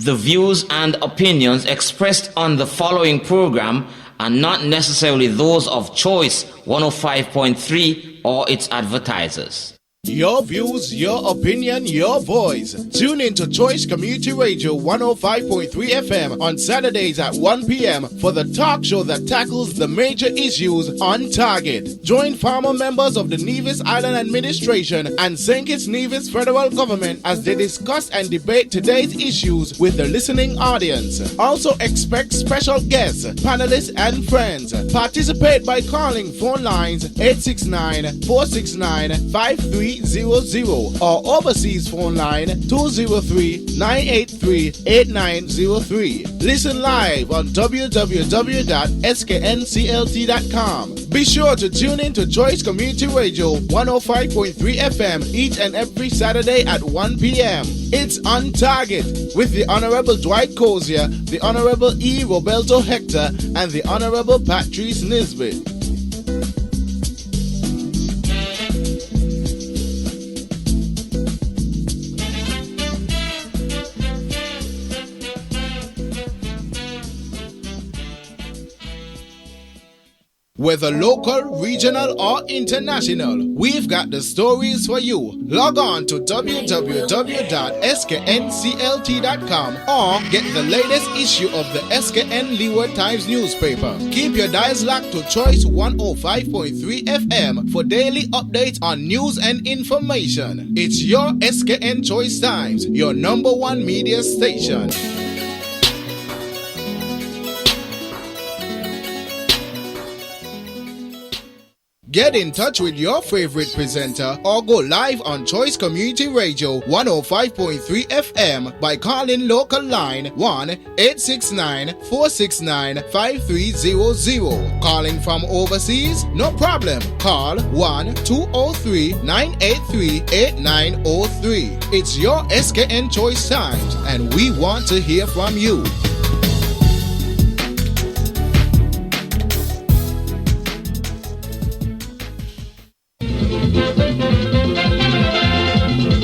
The views and opinions expressed on the following program are not necessarily those of Choice 105.3 or its advertisers. Your views, your opinion, your voice. Tune in to Choice Community Radio 105.3 FM on Saturdays at 1 p.m. for the talk show that tackles the major issues on target. Join former members of the Nevis Island Administration and St. Kitts Nevis federal government as they discuss and debate today's issues with the listening audience. Also expect special guests, panelists, and friends. Participate by calling phone lines 869-469-5300 or overseas phone line 203-983-8903. Listen live on www.sknclt1053.com. Be sure to tune in to Choice Community Radio 105.3 FM each and every Saturday at 1 p.m. It's On Target with the Honorable Dwight Cozier, the Honorable E. Roberto Hector, and the Honorable Patrice Nisbet. Whether local, regional, or international, we've got the stories for you. Log on to www.sknclt.com or get the latest issue of the SKN Leeward Times newspaper. Keep your dials locked to Choice 105.3 FM for daily updates on news and information. It's your SKN Choice Times, your #1 media station. Get in touch with your favorite presenter or go live on Choice Community Radio 105.3 FM by calling local line 1-869-469-5300. Calling from overseas? No problem. Call 1-203-983-8903. It's your SKN Choice Times and we want to hear from you.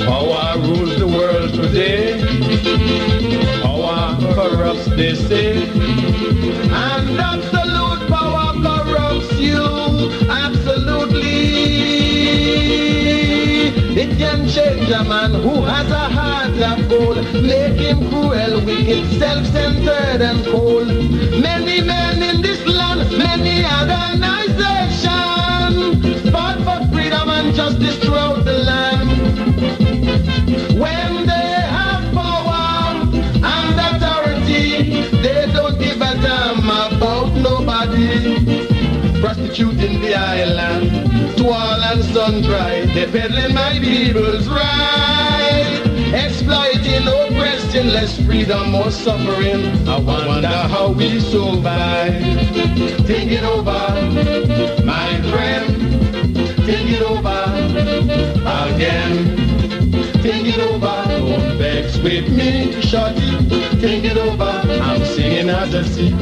Power rules the world today. Power corrupts, they say. And absolute power corrupts you. Absolutely. It can change a man who has a heart of gold, make him cruel, wicked, self-centered and cold. Many men in this land, many organizations fought for freedom and justice throughout the land. When they have power and authority, they don't give a damn about nobody. Prostituting the island to all and sundry, they peddling my people's right, exploiting, oppressing, less freedom, more suffering. I wonder how we survive. Think it over, my friend. Think it over again. Think it over, don't vex with me, shorty. Think it over, I'm singing as I sing.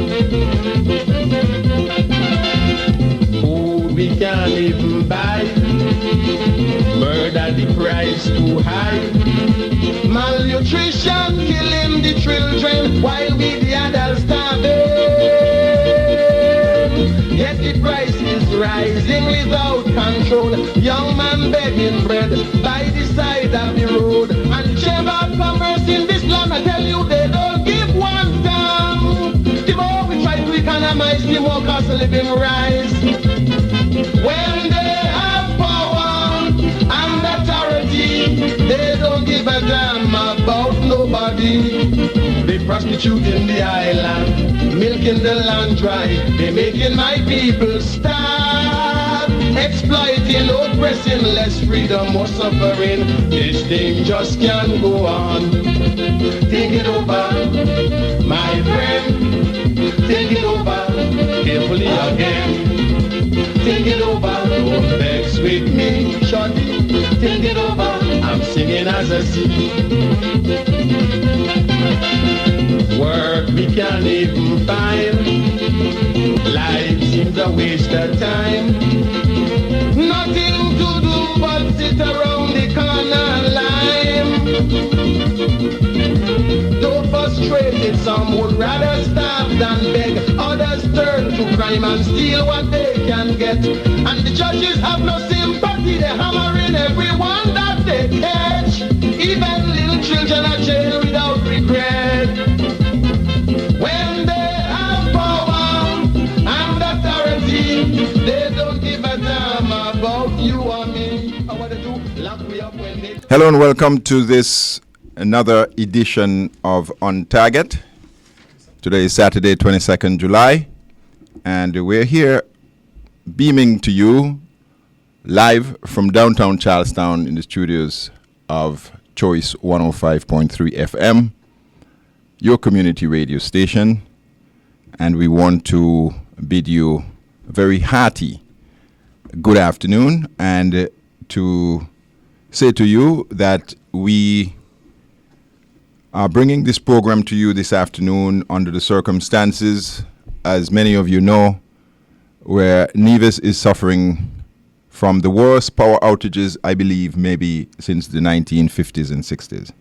Food we can't even buy, murder the price too high. Malnutrition killing the children while we the adults starving. Yet the price is rising without control. Young man begging bread by the side of the road. And the Chamber of Commerce in this land, I tell you, they don't give one damn. The more we try to economize, the more cost of living rise. When they have power and authority, they don't give a damn about nobody. They prostituting the island, milking the land dry. They making my people starve, exploiting, oppressing, less freedom, more suffering. This thing just can't go on. Think it over, my friend. Think it over, carefully again. Think it over, don't vex with me, shorty. Think it over, I'm singing as I sing. Work we can't even find. Life seems a waste of time. Nothing to do but sit around the corner line. Don't frustrated, some would rather starve than beg. Others turn to crime and steal what they can get. And the judges have no sympathy, they're hammering everyone that they catch. Even little children are jailed without regret. When they have power and authority, they don't give a damn about you or me. I want to do lock me up when they... Hello and welcome to this another edition of On Target. Today is Saturday, 22nd July, and we're here beaming to you live from downtown Charlestown in the studios of Choice 105.3 FM, your community radio station, and we want to bid you a very hearty good afternoon and to say to you that we are bringing this program to you this afternoon under the circumstances, as many of you know, where Nevis is suffering from the worst power outages, I believe, maybe since the 1950s and 60s.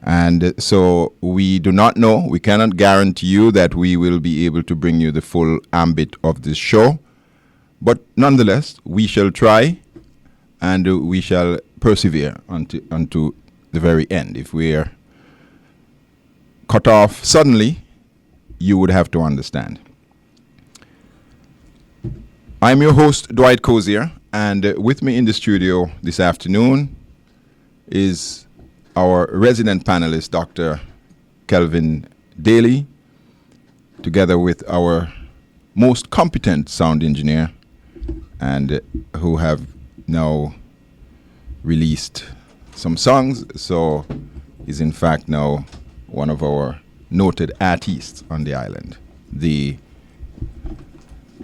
And so we do not know, we cannot guarantee you that we will be able to bring you the full ambit of this show. But nonetheless, we shall try and we shall persevere unto the very end. If we're cut off suddenly, you would have to understand. I'm your host, Dwight Cozier, and with me in the studio this afternoon is our resident panelist, Dr. Kelvin Daly, together with our most competent sound engineer, and who have now released some songs, so he's in fact now one of our noted artists on the island. The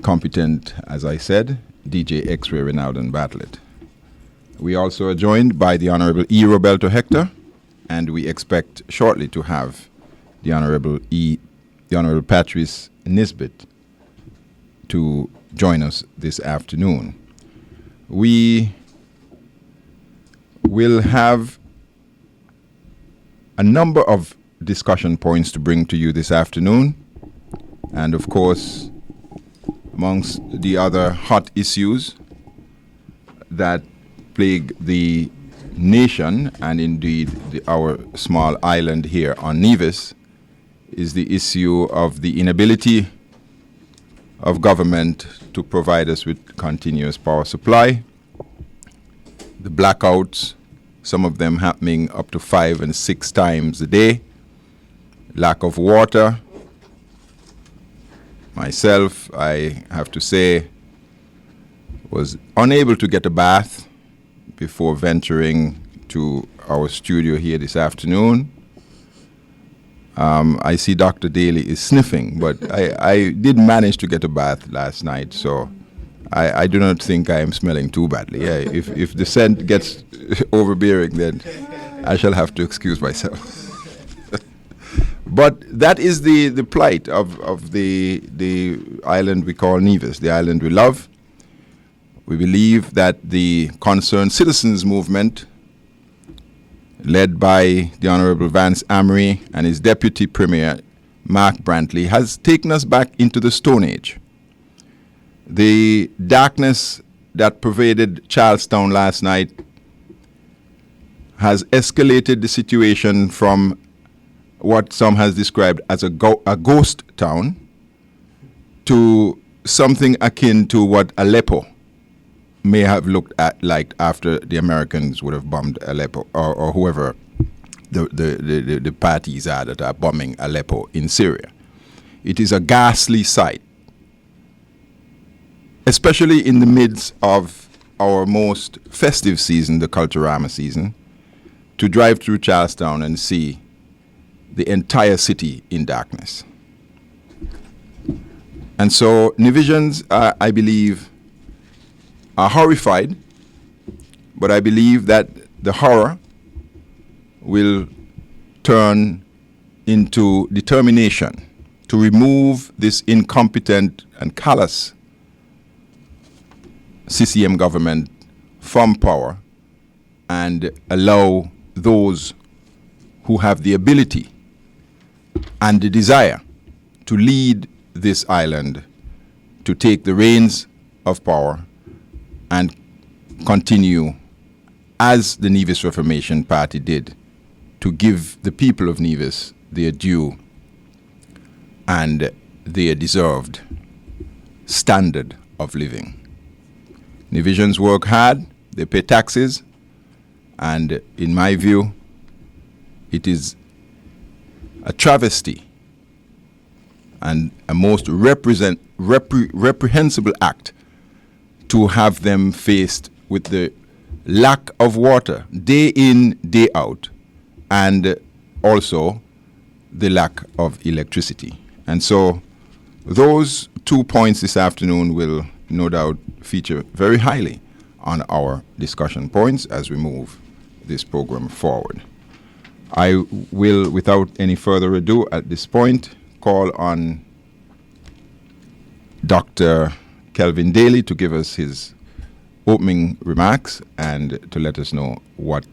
competent, as I said, DJ X-Ray Ronaldo Bartlett. We also are joined by the Honorable E. Roberto Hector, and we expect shortly to have the Honorable Patrice Nisbet to join us this afternoon. We will have a number of discussion points to bring to you this afternoon, and of course, amongst the other hot issues that plague the nation and indeed our small island here on Nevis is the issue of the inability of government to provide us with continuous power supply, the blackouts, some of them happening up to 5 and 6 times a day, lack of water. Myself, I have to say, was unable to get a bath before venturing to our studio here this afternoon. I see Dr. Daly is sniffing, but I did manage to get a bath last night, so I do not think I am smelling too badly. Yeah, if the scent gets overbearing, then I shall have to excuse myself. But that is the plight of the island we call Nevis, the island we love. We believe that the concerned citizens movement, led by the Honorable Vance Amory and his Deputy Premier, Mark Brantley, has taken us back into the Stone Age. The darkness that pervaded Charlestown last night has escalated the situation from what some has described as a ghost town to something akin to what Aleppo may have looked at like after the Americans would have bombed Aleppo, or whoever the parties are that are bombing Aleppo in Syria. It is a ghastly sight, especially in the midst of our most festive season, the Culturama season, to drive through Charlestown and see the entire city in darkness. And so Nevisians, I believe, are horrified, but I believe that the horror will turn into determination to remove this incompetent and callous CCM government from power and allow those who have the ability and the desire to lead this island, to take the reins of power and continue as the Nevis Reformation Party did, to give the people of Nevis their due and their deserved standard of living. Nevisians work hard, they pay taxes, and in my view, it is a travesty and a most reprehensible act to have them faced with the lack of water day in, day out, and also the lack of electricity. And so those 2 points this afternoon will no doubt feature very highly on our discussion points as we move this program forward. I will, without any further ado at this point, call on Dr. Kelvin Daly to give us his opening remarks and to let us know what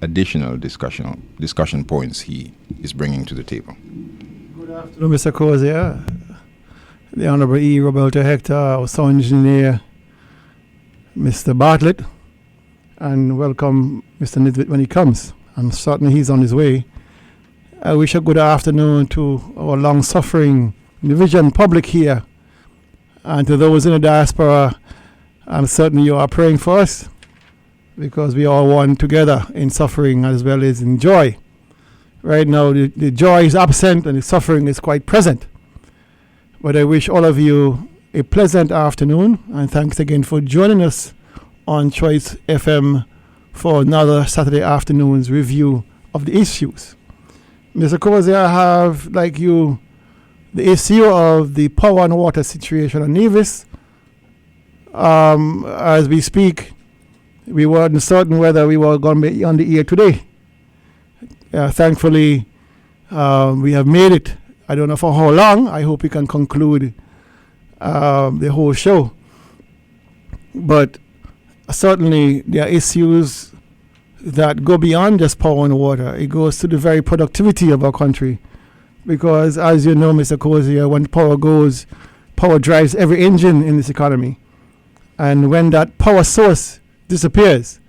additional discussion points he is bringing to the table. Good afternoon, Mr. Cozier, the Honorable E. Roberto Hector, our sound engineer, Mr. Bartlett, and welcome Mr. Nidwit when he comes. I'm certain he's on his way. I wish a good afternoon to our long-suffering Nevisian public here, and to those in the diaspora. I'm certain you are praying for us, because we are one together in suffering as well as in joy. Right now, the joy is absent and the suffering is quite present. But I wish all of you a pleasant afternoon, and thanks again for joining us on Choice FM for another Saturday afternoon's review of the issues. Mr. Cozier, I have, like you, the issue of the power and water situation on Nevis. As we speak, we weren't certain whether we were going to be on the air today. Thankfully, we have made it. I don't know for how long. I hope we can conclude the whole show. But certainly, there are issues that go beyond just power and water. It goes to the very productivity of our country. Because, as you know, Mr. Cozier, when power goes, power drives every engine in this economy. And when that power source disappears,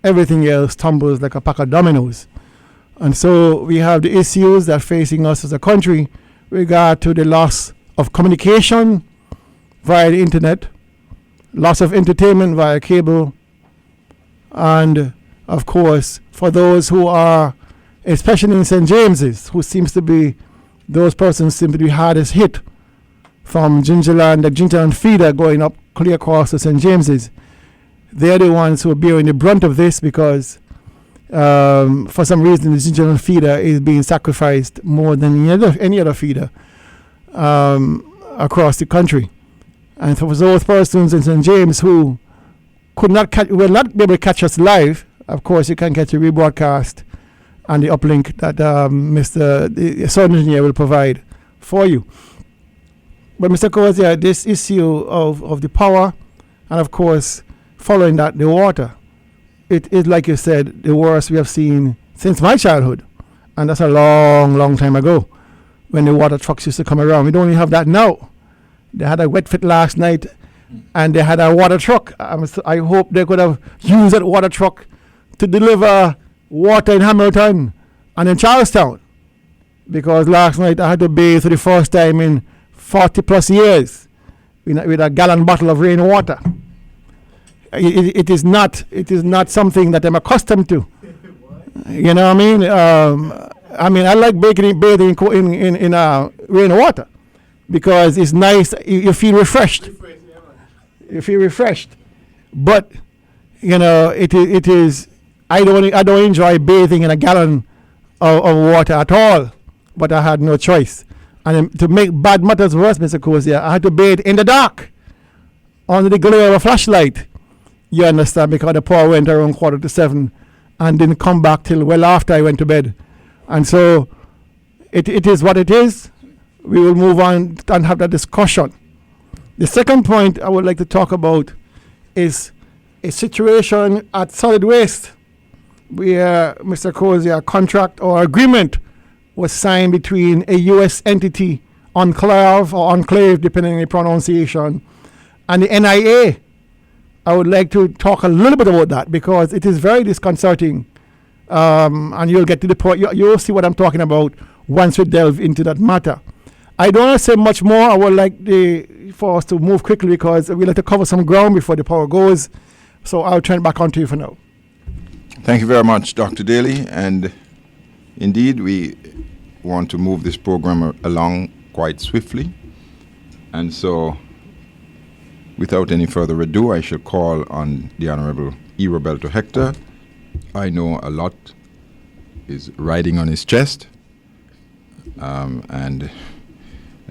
everything else tumbles like a pack of dominoes. And so we have the issues that are facing us as a country with regard to the loss of communication via the internet, loss of entertainment via cable, and of course, for those who are, especially in St. James's, who seems to be, those persons seem to be hardest hit from Gingerland, the Gingerland feeder going up clear across to St. James's. They're the ones who are bearing the brunt of this because for some reason the Gingerland feeder is being sacrificed more than any other feeder across the country. And for those persons in St. James who will not be able to catch us live, of course you can catch a rebroadcast and the uplink that the sound engineer will provide for you. But Mr. Cozier, this issue of the power, and of course, following that, the water, it is, like you said, the worst we have seen since my childhood. And that's a long, long time ago when the water trucks used to come around. We don't even have that now. They had a wet fit last night, and they had a water truck. I hope they could have used that water truck to deliver water in Hamilton and in Charlestown. Because last night I had to bathe for the first time in 40 plus years with a gallon bottle of rainwater. It is not something that I'm accustomed to. You know what I mean? I like bathing in rainwater because it's nice. You feel refreshed. You feel refreshed. But you know, it is. I don't enjoy bathing in a gallon of water at all. But I had no choice. And to make bad matters worse, Mr. Cozier, I had to bathe in the dark under the glare of a flashlight. You understand, because the power went around 6:45 and didn't come back till well after I went to bed. And so it is what it is. We will move on and have that discussion. The second point I would like to talk about is a situation at solid waste where Mr. Cozier contract or agreement was signed between a U.S. entity, enclave or enclave, depending on the pronunciation, and the NIA. I would like to talk a little bit about that because it is very disconcerting. And you'll get to the point, you'll see what I'm talking about once we delve into that matter. I don't want to say much more. I would like for us to move quickly because we like to cover some ground before the power goes. So I'll turn it back on to you for now. Thank you very much, Dr. Daly. And indeed, we want to move this program along quite swiftly. And so, without any further ado, I shall call on the Honorable E. Roberto Hector. I know a lot is riding on his chest, and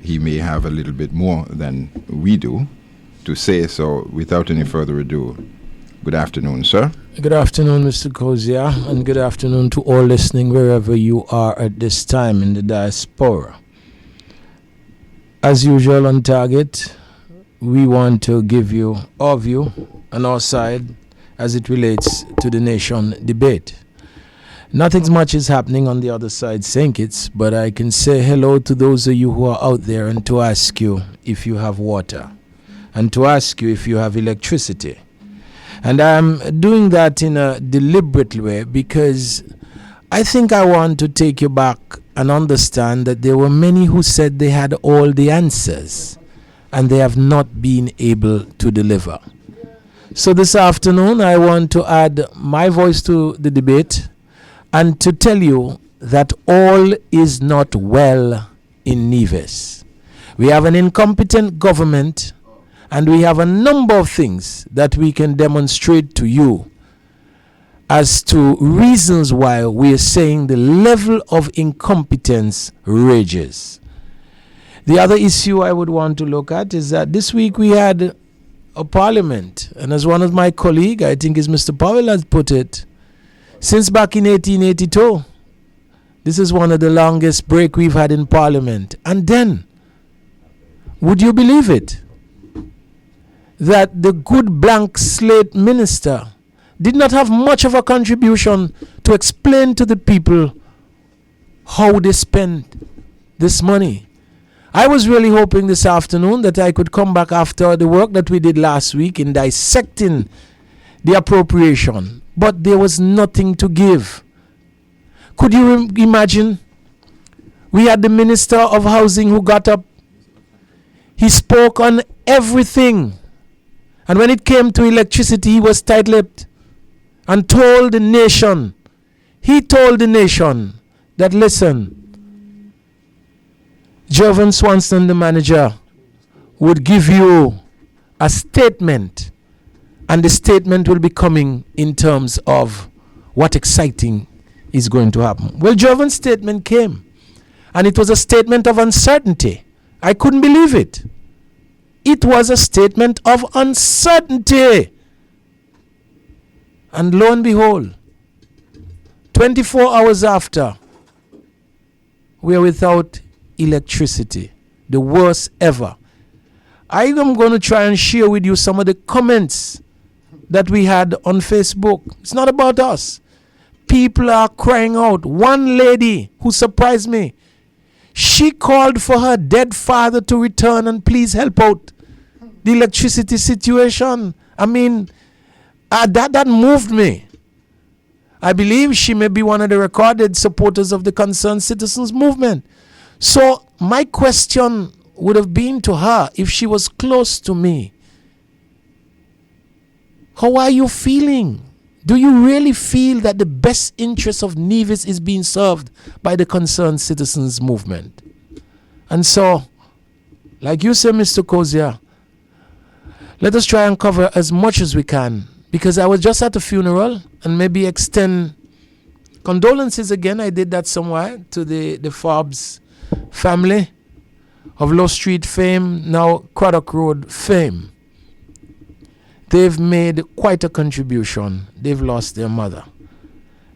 he may have a little bit more than we do to say. So, without any further ado, good afternoon, sir. Good afternoon, Mr. Kozia, and good afternoon to all listening wherever you are at this time in the diaspora. As usual on Target, we want to give you our view and our side as it relates to the nation debate. Nothing much is happening on the other side, St. Kitts, but I can say hello to those of you who are out there and to ask you if you have water and to ask you if you have electricity. And I'm doing that in a deliberate way because I think I want to take you back and understand that there were many who said they had all the answers and they have not been able to deliver. So this afternoon, I want to add my voice to the debate and to tell you that all is not well in Nevis. We have an incompetent government and we have a number of things that we can demonstrate to you as to reasons why we are saying the level of incompetence rages. The other issue I would want to look at is that this week we had a parliament, and as one of my colleagues, I think is Mr. Powell, has put it, since back in 1882, this is one of the longest break we've had in parliament. And then, would you believe it, that the good blank slate minister did not have much of a contribution to explain to the people how they spend this money. I was really hoping this afternoon that I could come back after the work that we did last week in dissecting the appropriation, but there was nothing to give. Could you imagine? We had the Minister of Housing who got up. He spoke on everything. And when it came to electricity, he was tight-lipped and told the nation, that listen, Jovan Swanson, the manager, would give you a statement, and the statement will be coming in terms of what exciting is going to happen. Well, Jovan's statement came, and it was a statement of uncertainty. I couldn't believe it. It was a statement of uncertainty. And lo and behold, 24 hours after, we are without electricity, the worst ever. I am going to try and share with you some of the comments that we had on Facebook. It's not about us. People are crying out. One lady who surprised me, she called for her dead father to return and please help out the electricity situation. I mean, that moved me. I believe she may be one of the recorded supporters of the Concerned Citizens Movement. So my question would have been to her, if she was close to me, how are you feeling? Do you really feel that the best interest of Nevis is being served by the Concerned Citizens Movement? And so, like you say, Mr. Kozia, let us try and cover as much as we can, because I was just at a funeral and maybe extend condolences again. I did that somewhere to the Forbes family of Low Street fame, now Craddock Road fame. They've made quite a contribution. They've lost their mother.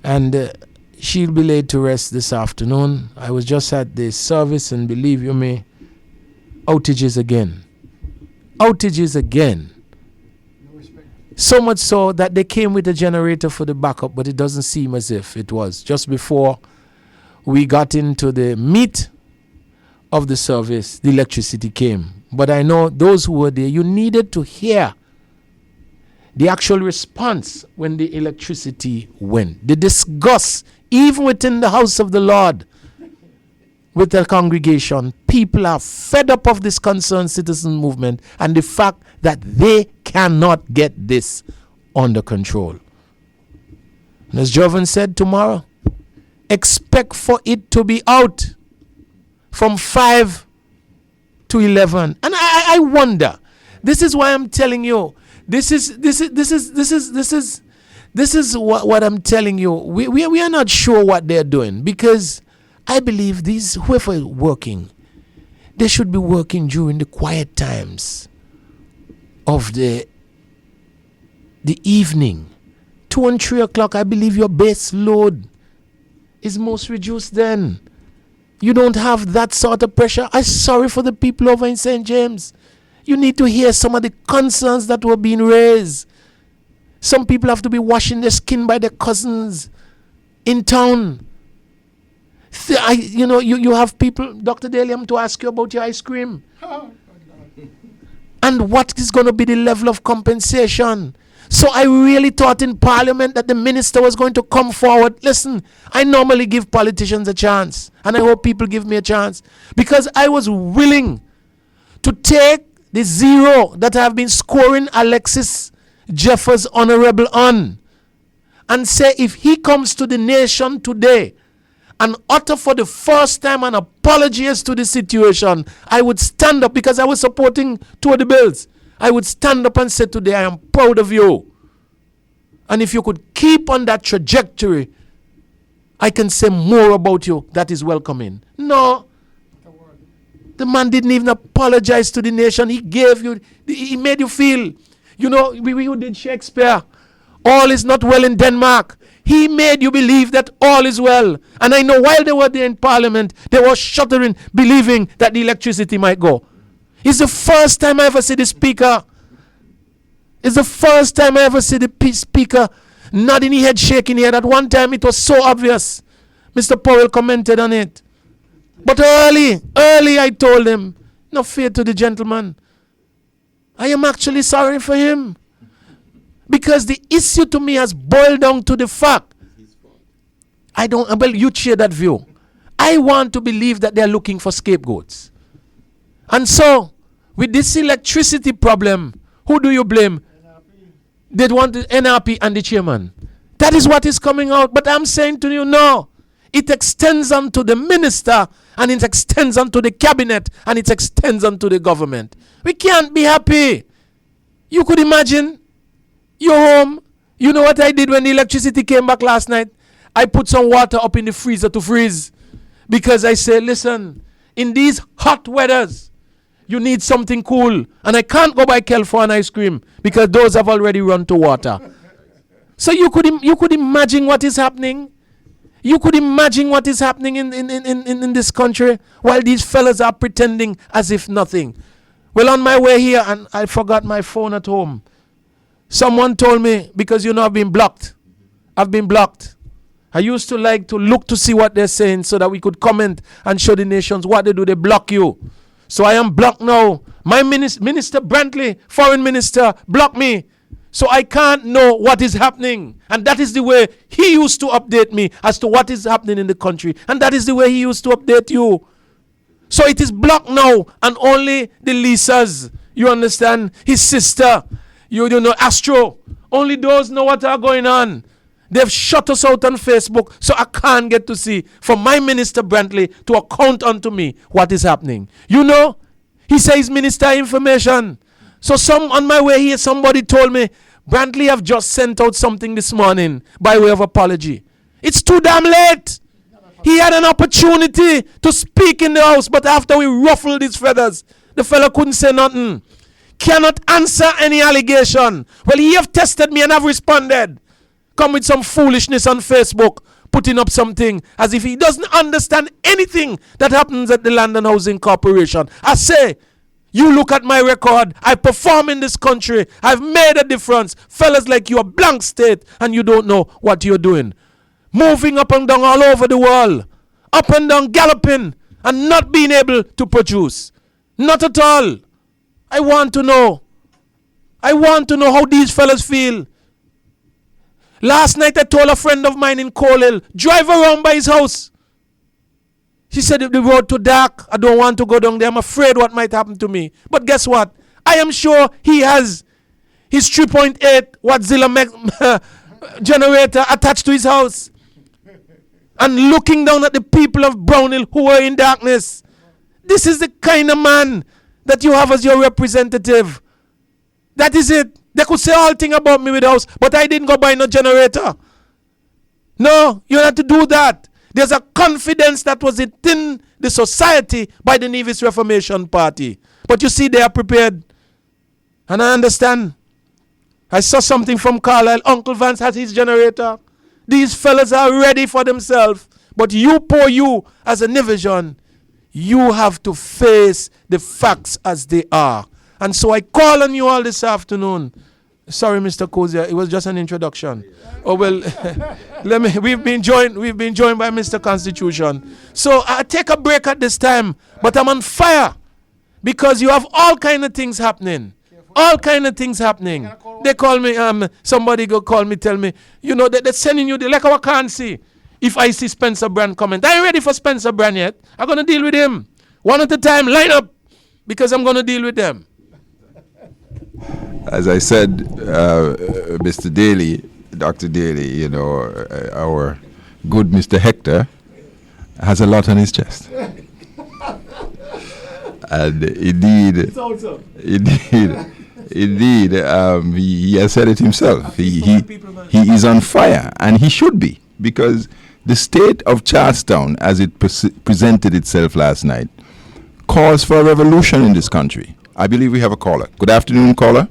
And she'll be laid to rest this afternoon. I was just at the service, and believe you me, outages again. Outages again. So much so that they came with a generator for the backup, but it doesn't seem as if it was. Just before we got into the meat of the service, the electricity came. But I know those who were there, you needed to hear the actual response when the electricity went. The disgust, even within the house of the Lord, with the congregation. People are fed up of this concerned citizen movement and the fact that they cannot get this under control. And as Jovan said, tomorrow, expect for it to be out from 5 to 11. And I wonder, this is why I'm telling you, this is what I'm telling you. We are not sure what they're doing, because I believe these whoever is working, they should be working during the quiet times of the evening. 2 and 3 o'clock, I believe your base load is most reduced then. You don't have that sort of pressure. I'm sorry for the people over in St. James. You need to hear some of the concerns that were being raised. Some people have to be washing their skin by their cousins in town. You have people, Dr. Daly, I'm to ask you about your ice cream. And what is going to be the level of compensation? So I really thought in Parliament that the minister was going to come forward. Listen, I normally give politicians a chance, and I hope people give me a chance, because I was willing to take the 0 that I have been scoring Alexis Jeffers Honorable on and say, if he comes to the nation today and utter for the first time an apology as to the situation, I would stand up, because I was supporting 2 of the bills. I would stand up and say today, I am proud of you. And if you could keep on that trajectory, I can say more about you that is welcoming. No. The man didn't even apologize to the nation. He gave you, he made you feel, we who did Shakespeare, all is not well in Denmark. He made you believe that all is well. And I know while they were there in Parliament, they were shuddering, believing that the electricity might go. It's the first time I ever see the speaker. It's the first time I ever see the speaker nodding his head, shaking his head. At one time it was so obvious. Mr. Powell commented on it. But early I told him, no fear to the gentleman. I am actually sorry for him. Because the issue to me has boiled down to the fact. You share that view. I want to believe that they're looking for scapegoats. And so, with this electricity problem, who do you blame? They want the NRP and the chairman. That is what is coming out. But I'm saying to you, no. It extends onto the minister, and it extends onto the cabinet, and it extends onto the government. We can't be happy. You could imagine, you're home. You know what I did when the electricity came back last night? I put some water up in the freezer to freeze. Because I say, listen, in these hot weathers, you need something cool. And I can't go buy Kel for an ice cream, because those have already run to water. So you could imagine what is happening. You could imagine what is happening in this country while these fellas are pretending as if nothing. Well, on my way here, and I forgot my phone at home. Someone told me, because I've been blocked. I've been blocked. I used to like to look to see what they're saying so that we could comment and show the nations what they do. They block you. So I am blocked now. My Minister Brantley, Foreign Minister, blocked me. So I can't know what is happening. And that is the way he used to update me as to what is happening in the country. And that is the way he used to update you. So it is blocked now. And only the Lisas, you understand, his sister, you know, Astro, only those know what are going on. They've shut us out on Facebook, so I can't get to see from my Minister Brantley to account unto me what is happening. He says Minister Information. So on my way here, somebody told me, Brantley have just sent out something this morning by way of apology. It's too damn late. He had an opportunity to speak in the house, but after we ruffled his feathers, the fella couldn't say nothing. Cannot answer any allegation. Well, he have tested me and have responded. Come with some foolishness on Facebook, putting up something as if he doesn't understand anything that happens at the Land and Housing Corporation. I say, you look at my record. I perform in this country. I've made a difference. Fellas like you are blank state and you don't know what you're doing. Moving up and down all over the world. up and down galloping and not being able to produce. Not at all. I want to know. I want to know how these fellas feel. Last night I told a friend of mine in Colhill, drive around by his house. She said, if the road too dark, I don't want to go down there. I'm afraid what might happen to me. But guess what? I am sure he has his 3.8 Wattzilla generator attached to his house. And looking down at the people of Brownhill who are in darkness. This is the kind of man that you have as your representative. That is it. They could say all things about me with the house, but I didn't go buy no generator. No, you don't have to do that. There's a confidence that was within the society by the Nevis Reformation Party. But you see, they are prepared. And I understand. I saw something from Carlisle. Uncle Vance has his generator. These fellas are ready for themselves. But you, poor you, as a Nivision, you have to face the facts as they are. And so I call on you all this afternoon. Sorry, Mr. Kozia, it was just an introduction. Oh well, we've been joined by Mr. Constitution. So I take a break at this time, but I'm on fire because you have all kind of things happening. All kind of things happening. They call me, somebody go call me, tell me, you know, they're sending you the like I can't see. If I see Spencer Brand comment, I ain't ready for Spencer Brand yet. I'm gonna deal with him. One at a time, line up, because I'm gonna deal with them. As I said, Mr. Daly, Dr. Daly, you know, our good Mr. Hector has a lot on his chest. And indeed, he has said it himself. He is on fire, and he should be, because the state of Charlestown, as it presented itself last night, calls for a revolution in this country. I believe we have a caller. Good afternoon, caller.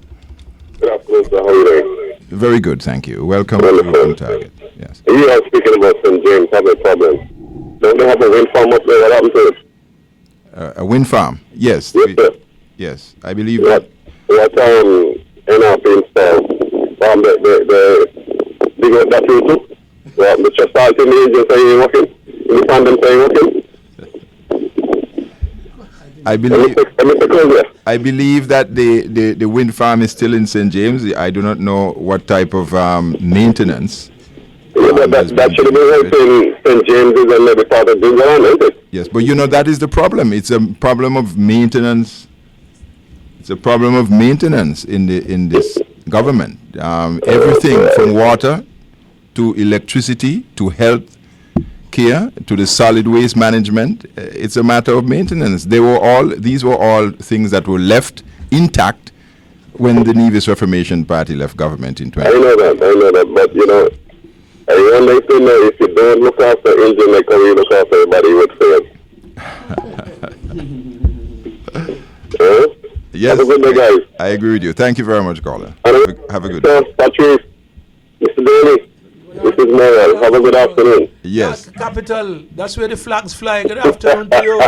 Good afternoon, sir. How are you doing? Very good, thank you. Welcome to On Target. Yes. You are speaking about St. James having a problem. Don't they have a wind farm up there? What happened to it? A wind farm? Yes. Yes, sir. Yes, I believe that. What NRP installed? The big up that you do? The just starting the engine saying working? The tandem saying working? I believe that the wind farm is still in St. James. I do not know what type of maintenance. That should have been helping St. James and maybe part of this one, isn't it? Yes, but you know, that is the problem. It's a problem of maintenance. It's a problem of maintenance in this government. Everything from water to electricity to health care to the solid waste management, it's a matter of maintenance. These were all things that were left intact when the Nevis Reformation Party left government in 20. I know that, but you know, I want to know if you don't look after engine like how you look after everybody, you would fail. Yes, have a good day, guys. I agree with you. Thank you very much, caller. Have a good day. day. Patrice, Mr. Daly, this is Moral. Have a good afternoon. Yes. That's capital. That's where the flags fly. Good afternoon to you.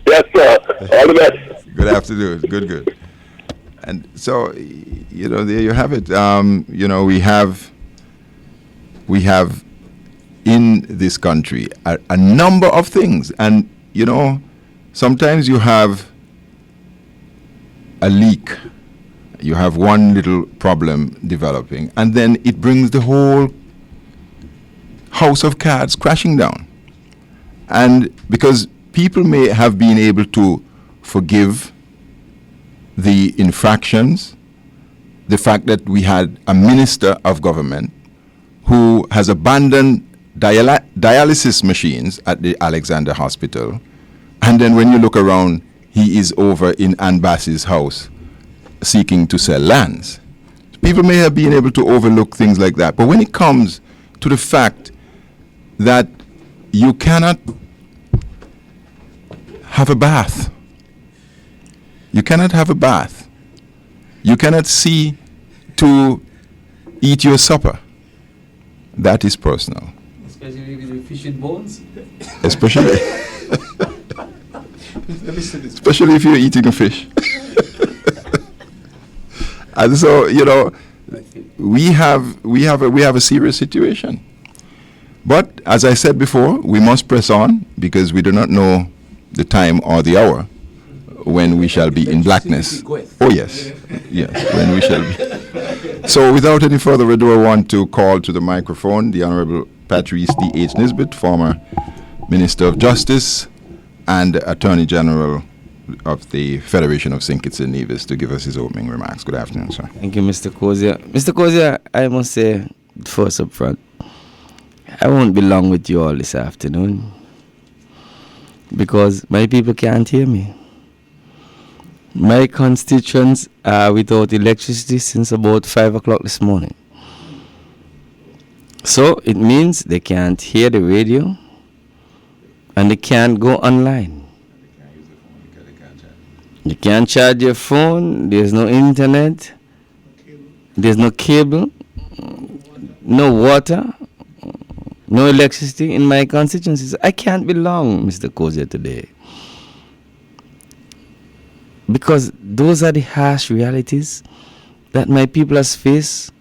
Yes, sir. All the best. Good afternoon. Good. And so, you know, there you have it. You know, we have in this country a number of things, and you know, sometimes you have a leak, you have one little problem developing, and then it brings the whole house of cards crashing down. And because people may have been able to forgive the infractions, the fact that we had a minister of government who has abandoned dialysis machines at the Alexander Hospital, and then when you look around, he is over in Ann Bassey's house seeking to sell lands. People may have been able to overlook things like that, but when it comes to the fact that you cannot have a bath, you cannot see to eat your supper, that is personal. Especially with the fish with bones? Especially if you're eating a fish. And so, you know, we have a serious situation. But as I said before, we must press on because we do not know the time or the hour when we shall be in blackness. Oh yes, yes, when we shall be. So without any further ado, I want to call to the microphone the Honorable Patrice D.H. Nisbet, former Minister of Justice and Attorney General of the Federation of St. Kitts and Nevis, to give us his opening remarks. Good afternoon, sir. Thank you, Mr. Kozia. Mr. Kozia, I must say, first up front, I won't be long with you all this afternoon because my people can't hear me. My constituents are without electricity since about 5 o'clock this morning. So it means they can't hear the radio and they can't go online. You can't charge your phone, there's no internet, there's no cable, no water, no electricity in my constituencies. I can't be long, Mr. Kozia, today. Because those are the harsh realities that my people has faced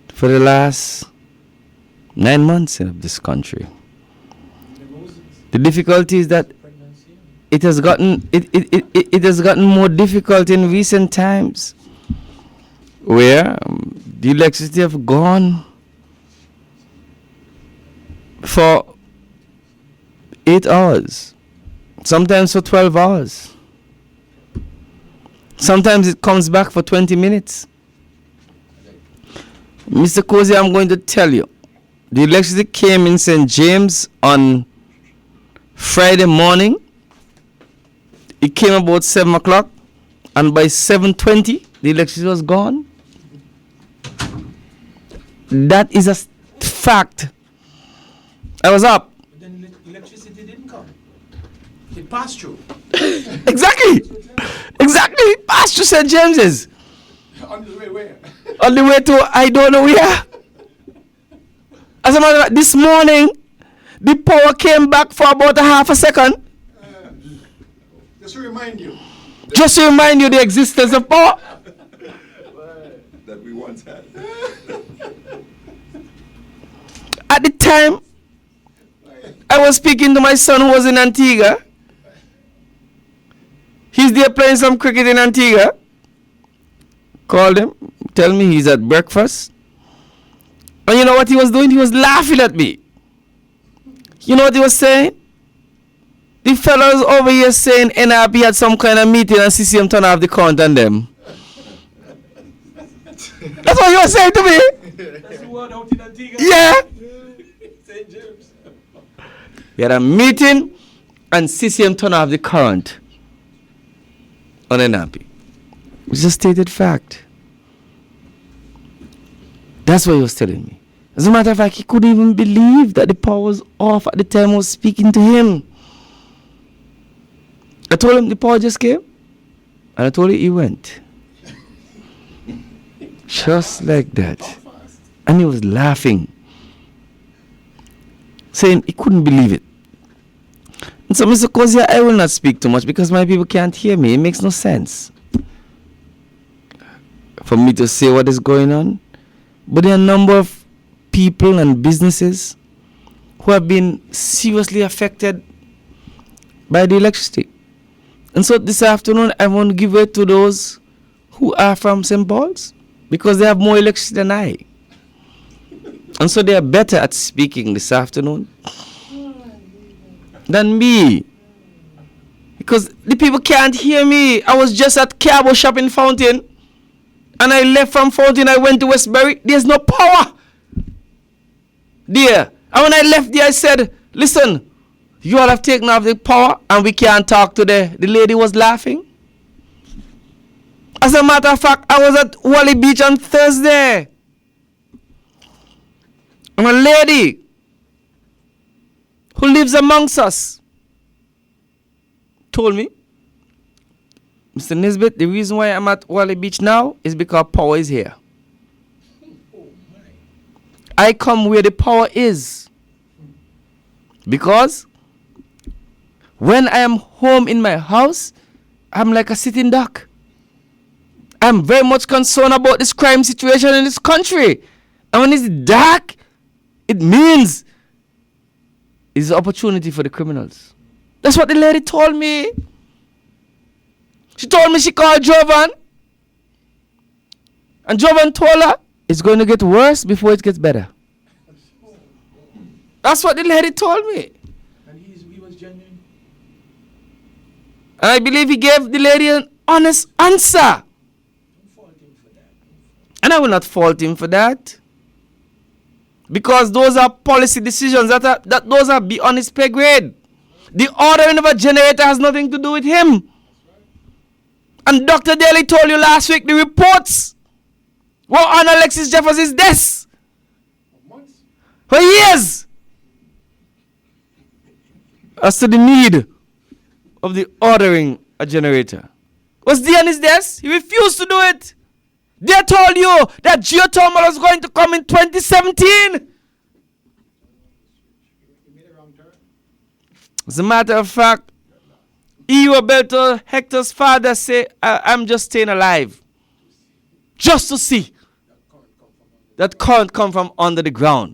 for the last 9 months of this country. The difficulty is that it has gotten more difficult in recent times, where the electricity have gone for 8 hours, sometimes for 12 hours. Sometimes it comes back for 20 minutes. Mr. Kozia, I'm going to tell you, the electricity came in St. James on Friday morning. It came about 7 o'clock, and by 7:20, the electricity was gone. That is a fact. I was up. But then electricity didn't come. It passed through. Exactly. Exactly. Passed through St. James's. On the way where? On the way to I don't know where. As a matter of fact, this morning, the power came back for about a half a second. Just to remind you. Just to remind you the existence of power. That we once had. At the time, I was speaking to my son who was in Antigua. He's there playing some cricket in Antigua. Called him, tell me he's at breakfast. And you know what he was doing? He was laughing at me. You know what he was saying? The fellows over here saying NRP had some kind of meeting and CCM turn off the current on them. That's what he was saying to me. That's the word out in Antigua. Yeah. St. James. We had a meeting and CCM turned off the current on NRP. It's a stated fact. That's what he was telling me. As a matter of fact, he couldn't even believe that the power was off at the time I was speaking to him. I told him the power just came, and I told him he went. Just like that. And he was laughing, saying he couldn't believe it. And so, Mr. Kozia, I will not speak too much because my people can't hear me. It makes no sense for me to say what is going on. But there are a number of people and businesses who have been seriously affected by the electricity. And so this afternoon, I want to give way to those who are from St. Paul's because they have more electricity than I. And so they are better at speaking this afternoon than me. Because the people can't hear me. I was just at Cabo Shop in Fountain. And I left from Fountain, I went to Westbury. There's no power there. And when I left there, I said, listen, you all have taken off the power and we can't talk today. The lady was laughing. As a matter of fact, I was at Wally Beach on Thursday. And a lady who lives amongst us told me, Mr. Nisbet, the reason why I'm at Wally Beach now is because power is here. I come where the power is. Because when I am home in my house, I'm like a sitting duck. I'm very much concerned about this crime situation in this country. And when it's dark, it means is the opportunity for the criminals. That's what the lady told me. She told me she called Jovan. And Jovan told her it's going to get worse before it gets better. That's what the lady told me. And he was genuine. And I believe he gave the lady an honest answer. Don't fault him for that. And I will not fault him for that. Because those are policy decisions that those are beyond his pay grade. The ordering of a generator has nothing to do with him. And Dr. Daly told you last week the reports were on Alexis Jefferson's desk for years as to the need of the ordering a generator. Was there on his desk? He refused to do it. They told you that geothermal was going to come in 2017. As a matter of fact, Roberto Hector's father said, I'm just staying alive. Just to see that current come from under the ground.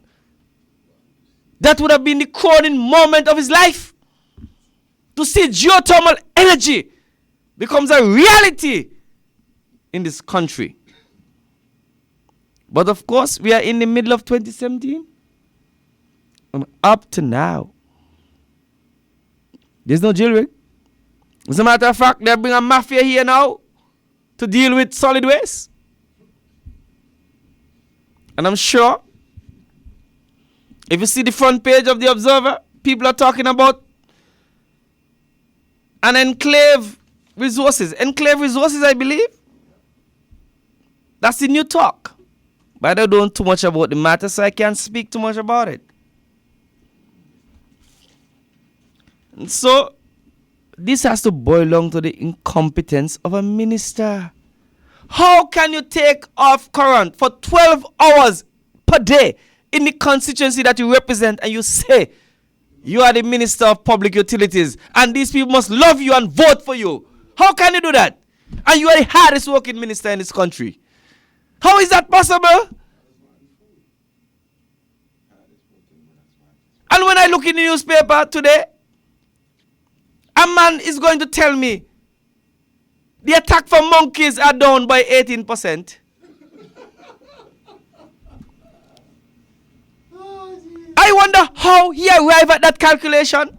That would have been the crowning moment of his life. To see geothermal energy becomes a reality in this country. But of course, we are in the middle of 2017. And up to now, there's no jailbreak. As a matter of fact, they bring a mafia here now to deal with solid waste. And I'm sure, if you see the front page of the Observer, people are talking about an enclave resources. Enclave resources, I believe. That's the new talk. But I don't know too much about the matter, so I can't speak too much about it. And so, this has to boil down to the incompetence of a minister. How can you take off current for 12 hours per day in the constituency that you represent and you say you are the Minister of Public Utilities and these people must love you and vote for you? How can you do that? And you are the hardest working minister in this country. How is that possible? And when I look in the newspaper today, a man is going to tell me the attack for monkeys are down by 18%. I wonder how he arrived at that calculation.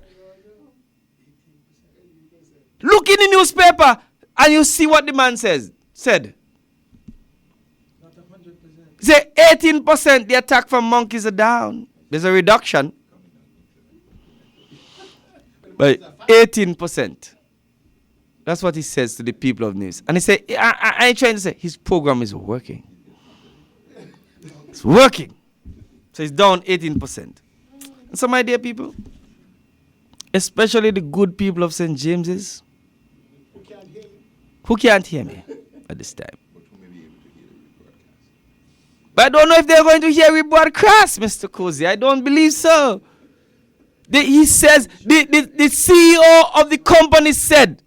Look in the newspaper and you see what the man said. Say 18% the attack from monkeys are down. There's a reduction. By 18%. That's what he says to the people of news. And he said, I ain't trying to say his program is working. It's working. So it's down 18%. And so, my dear people, especially the good people of St. James's, who can't hear me at this time. But I don't know if they're going to hear me broadcast, Mr. Cozy. I don't believe so. He says, the CEO of the company said,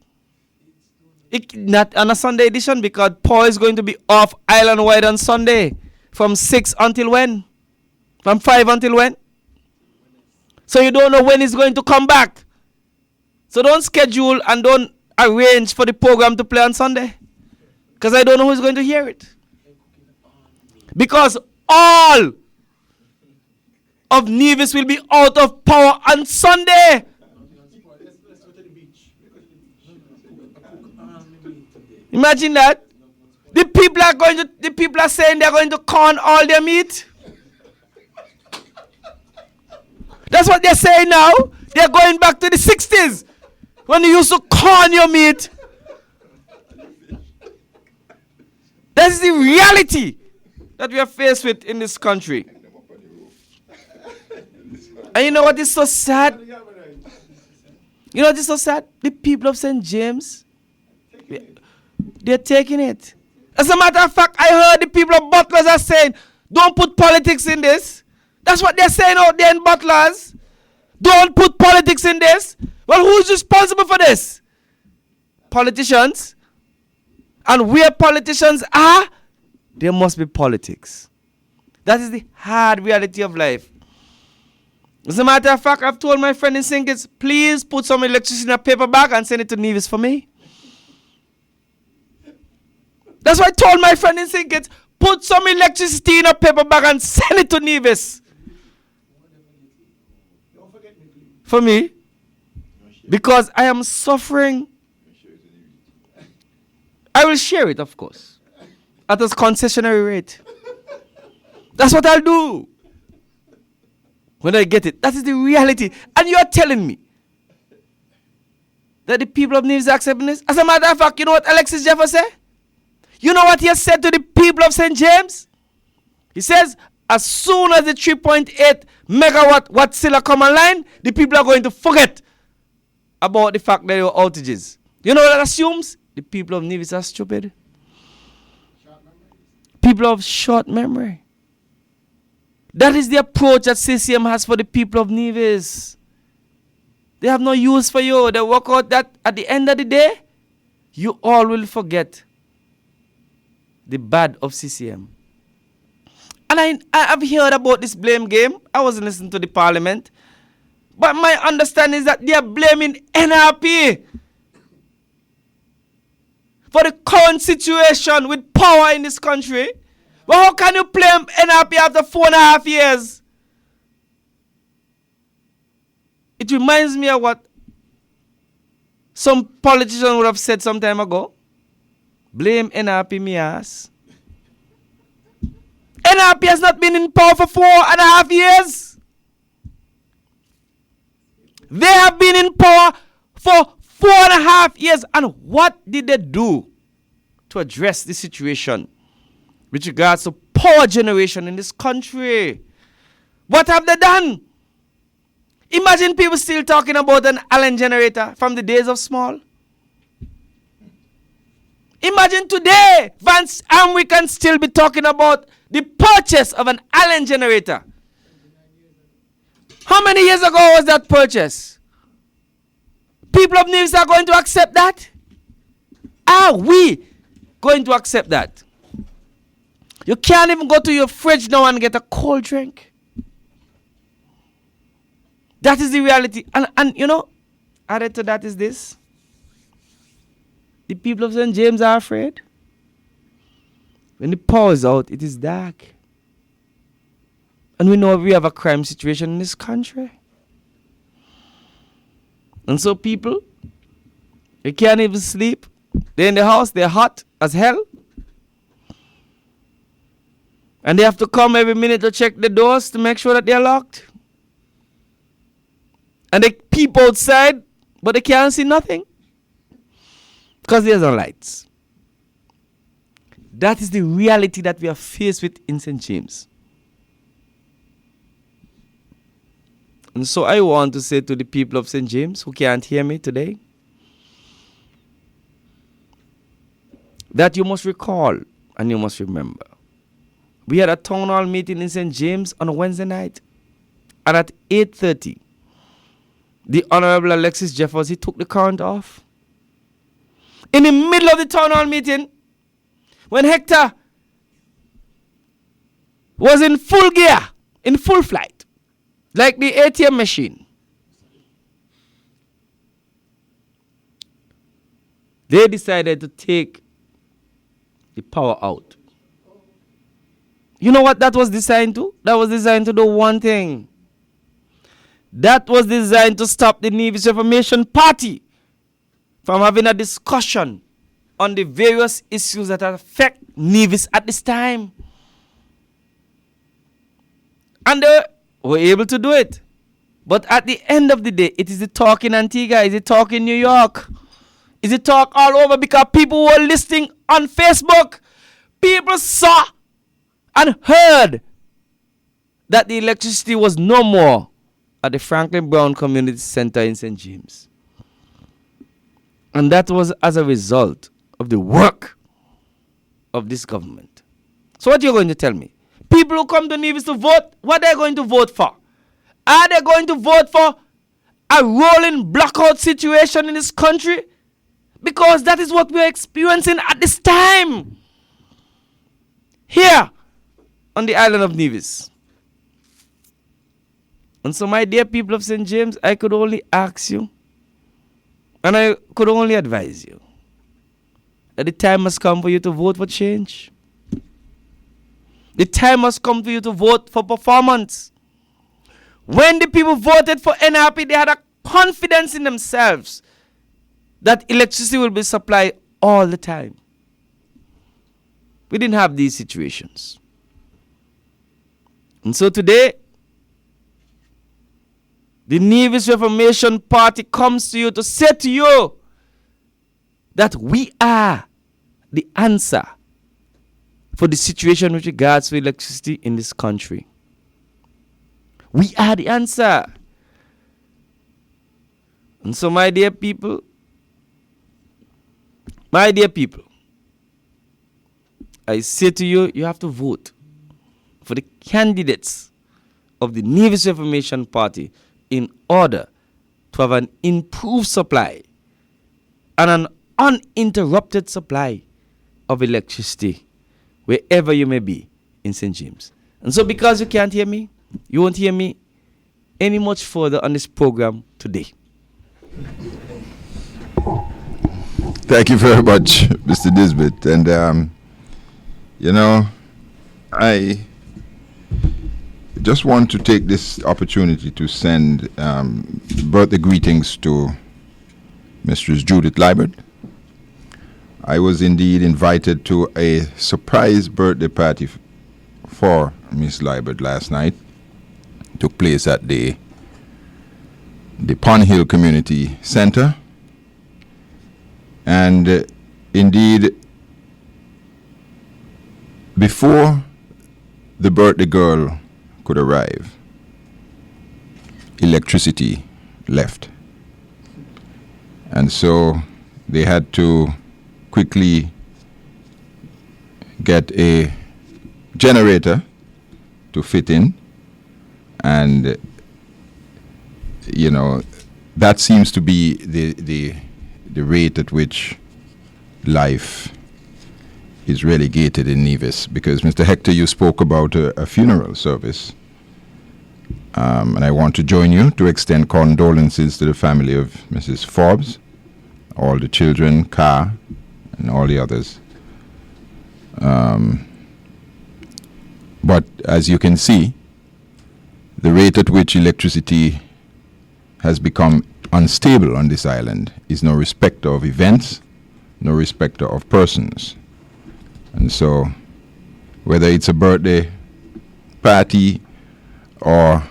not on a Sunday edition because Paul is going to be off island-wide on Sunday. From 6 until when? From 5 until when? So you don't know when he's going to come back. So don't schedule and don't arrange for the program to play on Sunday. Because I don't know who's going to hear it. Because all of Nevis will be out of power on Sunday. Imagine that. The people are saying they're going to corn all their meat. That's what they're saying now. They're going back to the 60s when you used to corn your meat. That is the reality that we are faced with in this country. And you know what is so sad? You know what is so sad? The people of St. James, they're taking it. As a matter of fact, I heard the people of Butlers are saying, don't put politics in this. That's what they're saying out there in Butlers. Don't put politics in this. Well, who's responsible for this? Politicians. And where politicians are, there must be politics. That is the hard reality of life. As a matter of fact, I've told my friend in St. Kitts, please put some electricity in a paper bag and send it to Nevis for me. That's why I told my friend in St. Kitts, put some electricity in a paper bag and send it to Nevis. For me. Because I am suffering. I will share it, of course. At a concessionary rate. That's what I'll do. When I get it. That is the reality. And you are telling me that the people of Nevis are accepting this? As a matter of fact, you know what Alexis Jefferson said? You know what he has said to the people of St. James? He says, as soon as the 3.8 megawatt Wärtsilä come online, the people are going to forget about the fact that there were outages. You know what that assumes? The people of Nevis are stupid. People of short memory. That is the approach that CCM has for the people of Nevis. They have no use for you. They work out that at the end of the day, you all will forget the bad of CCM. And I've heard about this blame game. I wasn't listening to the parliament. But my understanding is that they are blaming NRP for the current situation with power in this country. Well, how can you blame NRP after 4.5 years? It reminds me of what some politician would have said some time ago. Blame NRP me ass. NRP has not been in power for 4.5 years. They have been in power for 4.5 years. And what did they do to address the situation with regards to power generation in this country? What have they done? Imagine people still talking about an Allen generator from the days of small. Imagine today, Vance and we can still be talking about the purchase of an Allen generator. How many years ago was that purchase? People of Nevis are going to accept that? Are we going to accept that? You can't even go to your fridge now and get a cold drink. That is the reality. And you know, added to that is this. The people of St. James are afraid. When the power is out, it is dark. And we know we have a crime situation in this country. And so people, they can't even sleep. They're in the house, they're hot as hell. And they have to come every minute to check the doors to make sure that they're locked. And they peep outside, but they can't see nothing. Because there's no lights. That is the reality that we are faced with in St. James. And so I want to say to the people of St. James who can't hear me today, that you must recall and you must remember. We had a town hall meeting in St. James on a Wednesday night. And at 8:30, the Honorable Alexis Jefferson, he took the current off. In the middle of the town hall meeting, when Hector was in full gear, in full flight, like the ATM machine, they decided to take the power out. You know what that was designed to? That was designed to do one thing. That was designed to stop the Nevis Reformation Party from having a discussion on the various issues that affect Nevis at this time. And they were able to do it. But at the end of the day, it is the talk in Antigua, is it talk in New York, is it talk all over, because people were listening on Facebook. People saw and heard that the electricity was no more at the Franklin Brown Community Center in St. James. And that was as a result of the work of this government. So what are you going to tell me? People who come to Nevis to vote, what are they going to vote for? Are they going to vote for a rolling blackout situation in this country? Because that is what we're experiencing at this time. Here on the island of Nevis. And so, my dear people of St. James, I could only ask you, and I could only advise you, that the time has come for you to vote for change. The time has come for you to vote for performance. When the people voted for NRP, they had a confidence in themselves that electricity will be supplied all the time. We didn't have these situations. And so today, the Nevis Reformation Party comes to you to say to you that we are the answer for the situation with regards to electricity in this country. We are the answer. And so, my dear people, I say to you, you have to vote for the candidates of the Nevis Reformation Party in order to have an improved supply and an uninterrupted supply of electricity wherever you may be in St. James. And so, because you can't hear me, you won't hear me any much further on this program today. Thank you very much, Mr. Nisbet. And, I just want to take this opportunity to send birthday greetings to Mistress Judith Liebert. I was indeed invited to a surprise birthday party for Miss Liebert last night. It took place at the Pond Hill Community Center. And indeed, before the birthday girl could arrive, electricity left. And so they had to quickly get a generator to fit in. And, that seems to be the rate at which life is relegated in Nevis, because Mr. Hector, you spoke about a funeral service, and I want to join you to extend condolences to the family of Mrs. Forbes, all the children, Carr, and all the others. But as you can see, the rate at which electricity has become unstable on this island is no respecter of events, no respecter of persons. And so, whether it's a birthday party or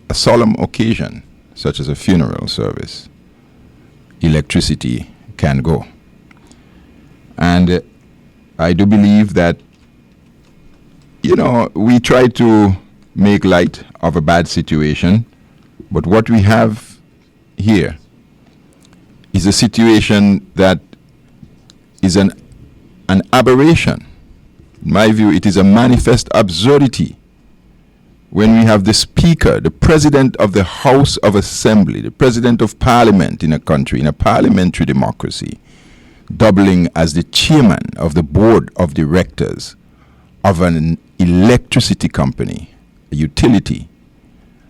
a solemn occasion, such as a funeral service, electricity can go. And I do believe that, we try to make light of a bad situation, but what we have here is a situation that is an aberration. In my view, it is a manifest absurdity when we have the Speaker, the President of the House of Assembly, the President of Parliament in a country, in a parliamentary democracy, doubling as the Chairman of the Board of Directors of an electricity company, a utility,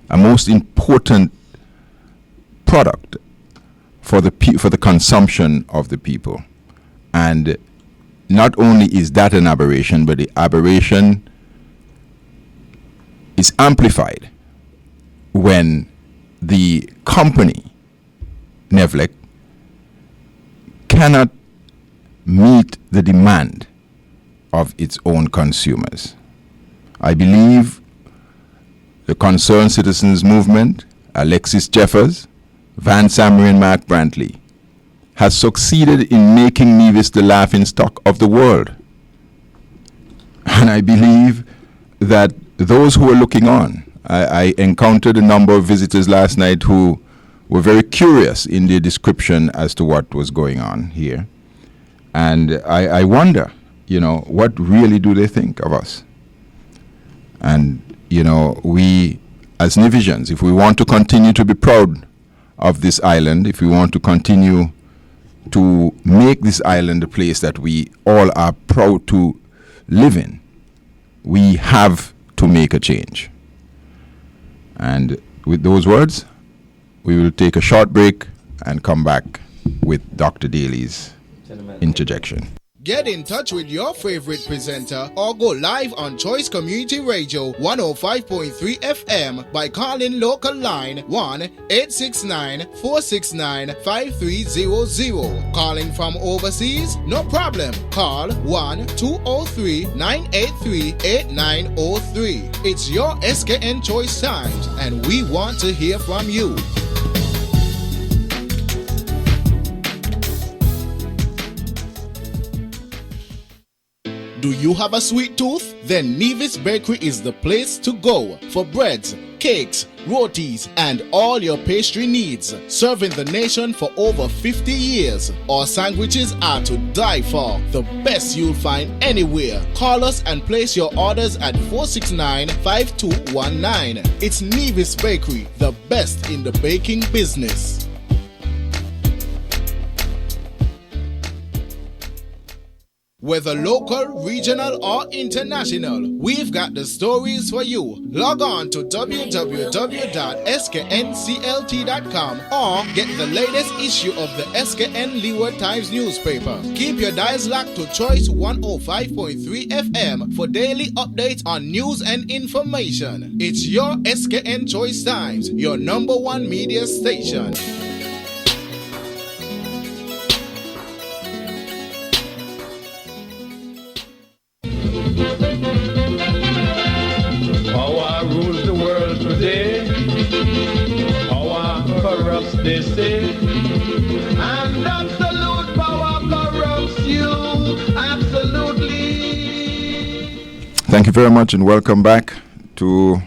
a most important product for the consumption of the people. And not only is that an aberration, but the aberration is amplified when the company, Nevlec, cannot meet the demand of its own consumers. I believe the Concerned Citizens Movement, Alexis Jeffers, Van Samry and Mark Brantley, has succeeded in making Nevis the laughingstock of the world. And I believe that those who are looking on, I encountered a number of visitors last night who were very curious in their description as to what was going on here. And I wonder, what really do they think of us? And, we as Nevisians, if we want to continue to be proud of this island, if we want to continue to make this island a place that we all are proud to live in, we have to make a change. And with those words, we will take a short break and come back with Dr. Daly's interjection. Get in touch with your favorite presenter or go live on Choice Community Radio 105.3 FM by calling local line 1-869-469-5300. Calling from overseas? No problem. Call 1-203-983-8903. It's your SKN Choice Times and we want to hear from you. Do you have a sweet tooth? Then Nevis Bakery is the place to go for breads, cakes, rotis, and all your pastry needs. Serving the nation for over 50 years. Our sandwiches are to die for. The best you'll find anywhere. Call us and place your orders at 469-5219. It's Nevis Bakery, the best in the baking business. Whether local, regional, or international, we've got the stories for you. Log on to www.sknclt.com or get the latest issue of the SKN Leeward Times newspaper. Keep your dials locked to Choice 105.3 FM for daily updates on news and information. It's your SKN Choice Times, your #1 media station. Power rules the world today. Power corrupts, they say. And absolute power corrupts you. Absolutely. Thank you very much and welcome back to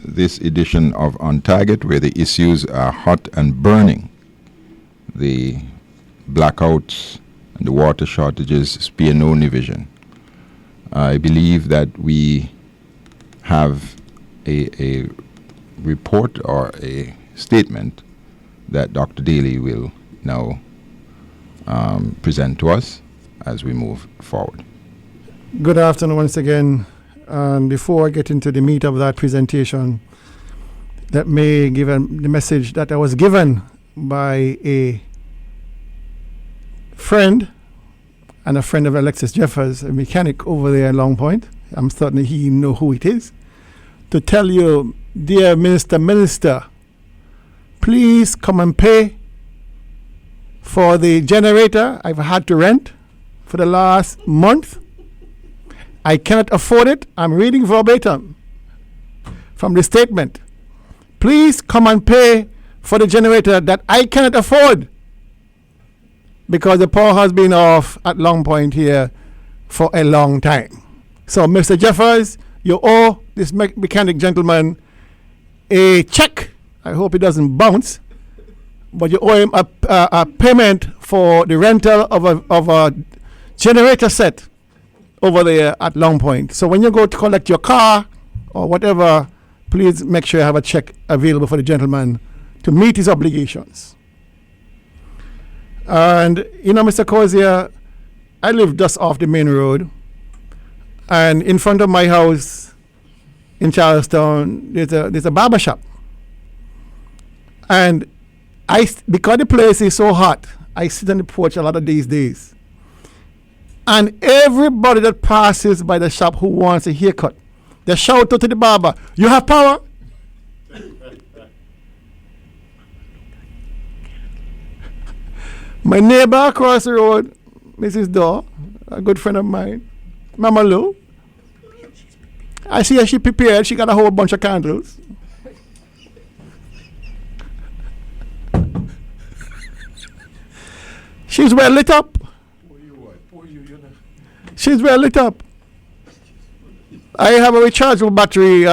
this edition of On Target, where the issues are hot and burning. The blackouts and the water shortages spare no division. I believe that we have a report or a statement that Dr. Daly will now present to us as we move forward. Good afternoon once again. And before I get into the meat of that presentation, let me give the message that I was given by a friend and a friend of Alexis Jeffers, a mechanic over there at Long Point. I'm certain he know who it is. To tell you, dear Minister, please come and pay for the generator I've had to rent for the last month. I cannot afford it. I'm reading verbatim from the statement. Please come and pay for the generator that I cannot afford, because the power has been off at Long Point here for a long time. So, Mr. Jeffers, you owe this mechanic gentleman a check. I hope it doesn't bounce, but you owe him a payment for the rental of a generator set over there at Long Point. So when you go to collect your car or whatever, please make sure you have a check available for the gentleman to meet his obligations. And, you know, Mr. Cozier, I live just off the main road. And in front of my house in Charlestown, there's a barber shop. And because the place is so hot, I sit on the porch a lot of these days. And everybody that passes by the shop who wants a haircut, they shout out to the barber, "You have power?" My neighbor across the road, Mrs. Daw, a good friend of mine, Mama Lou, I see her, she prepared, she got a whole bunch of candles. She's well lit up. She's well lit up. I have a rechargeable battery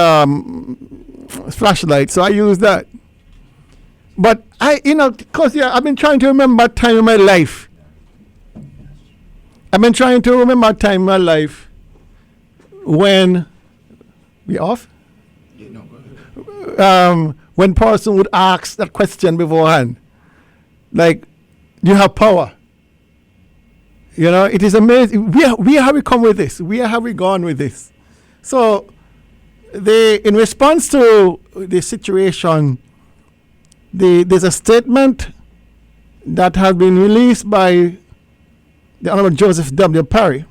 flashlight, so I use that. But because I've been trying to remember a time in my life. When we off? Yeah, no, go ahead. When person would ask that question beforehand, like, do you have power? You know, it is amazing. Where have we come with this? Where have we gone with this? So, in response to the situation there's a statement that has been released by the Honorable Joseph W. Parry,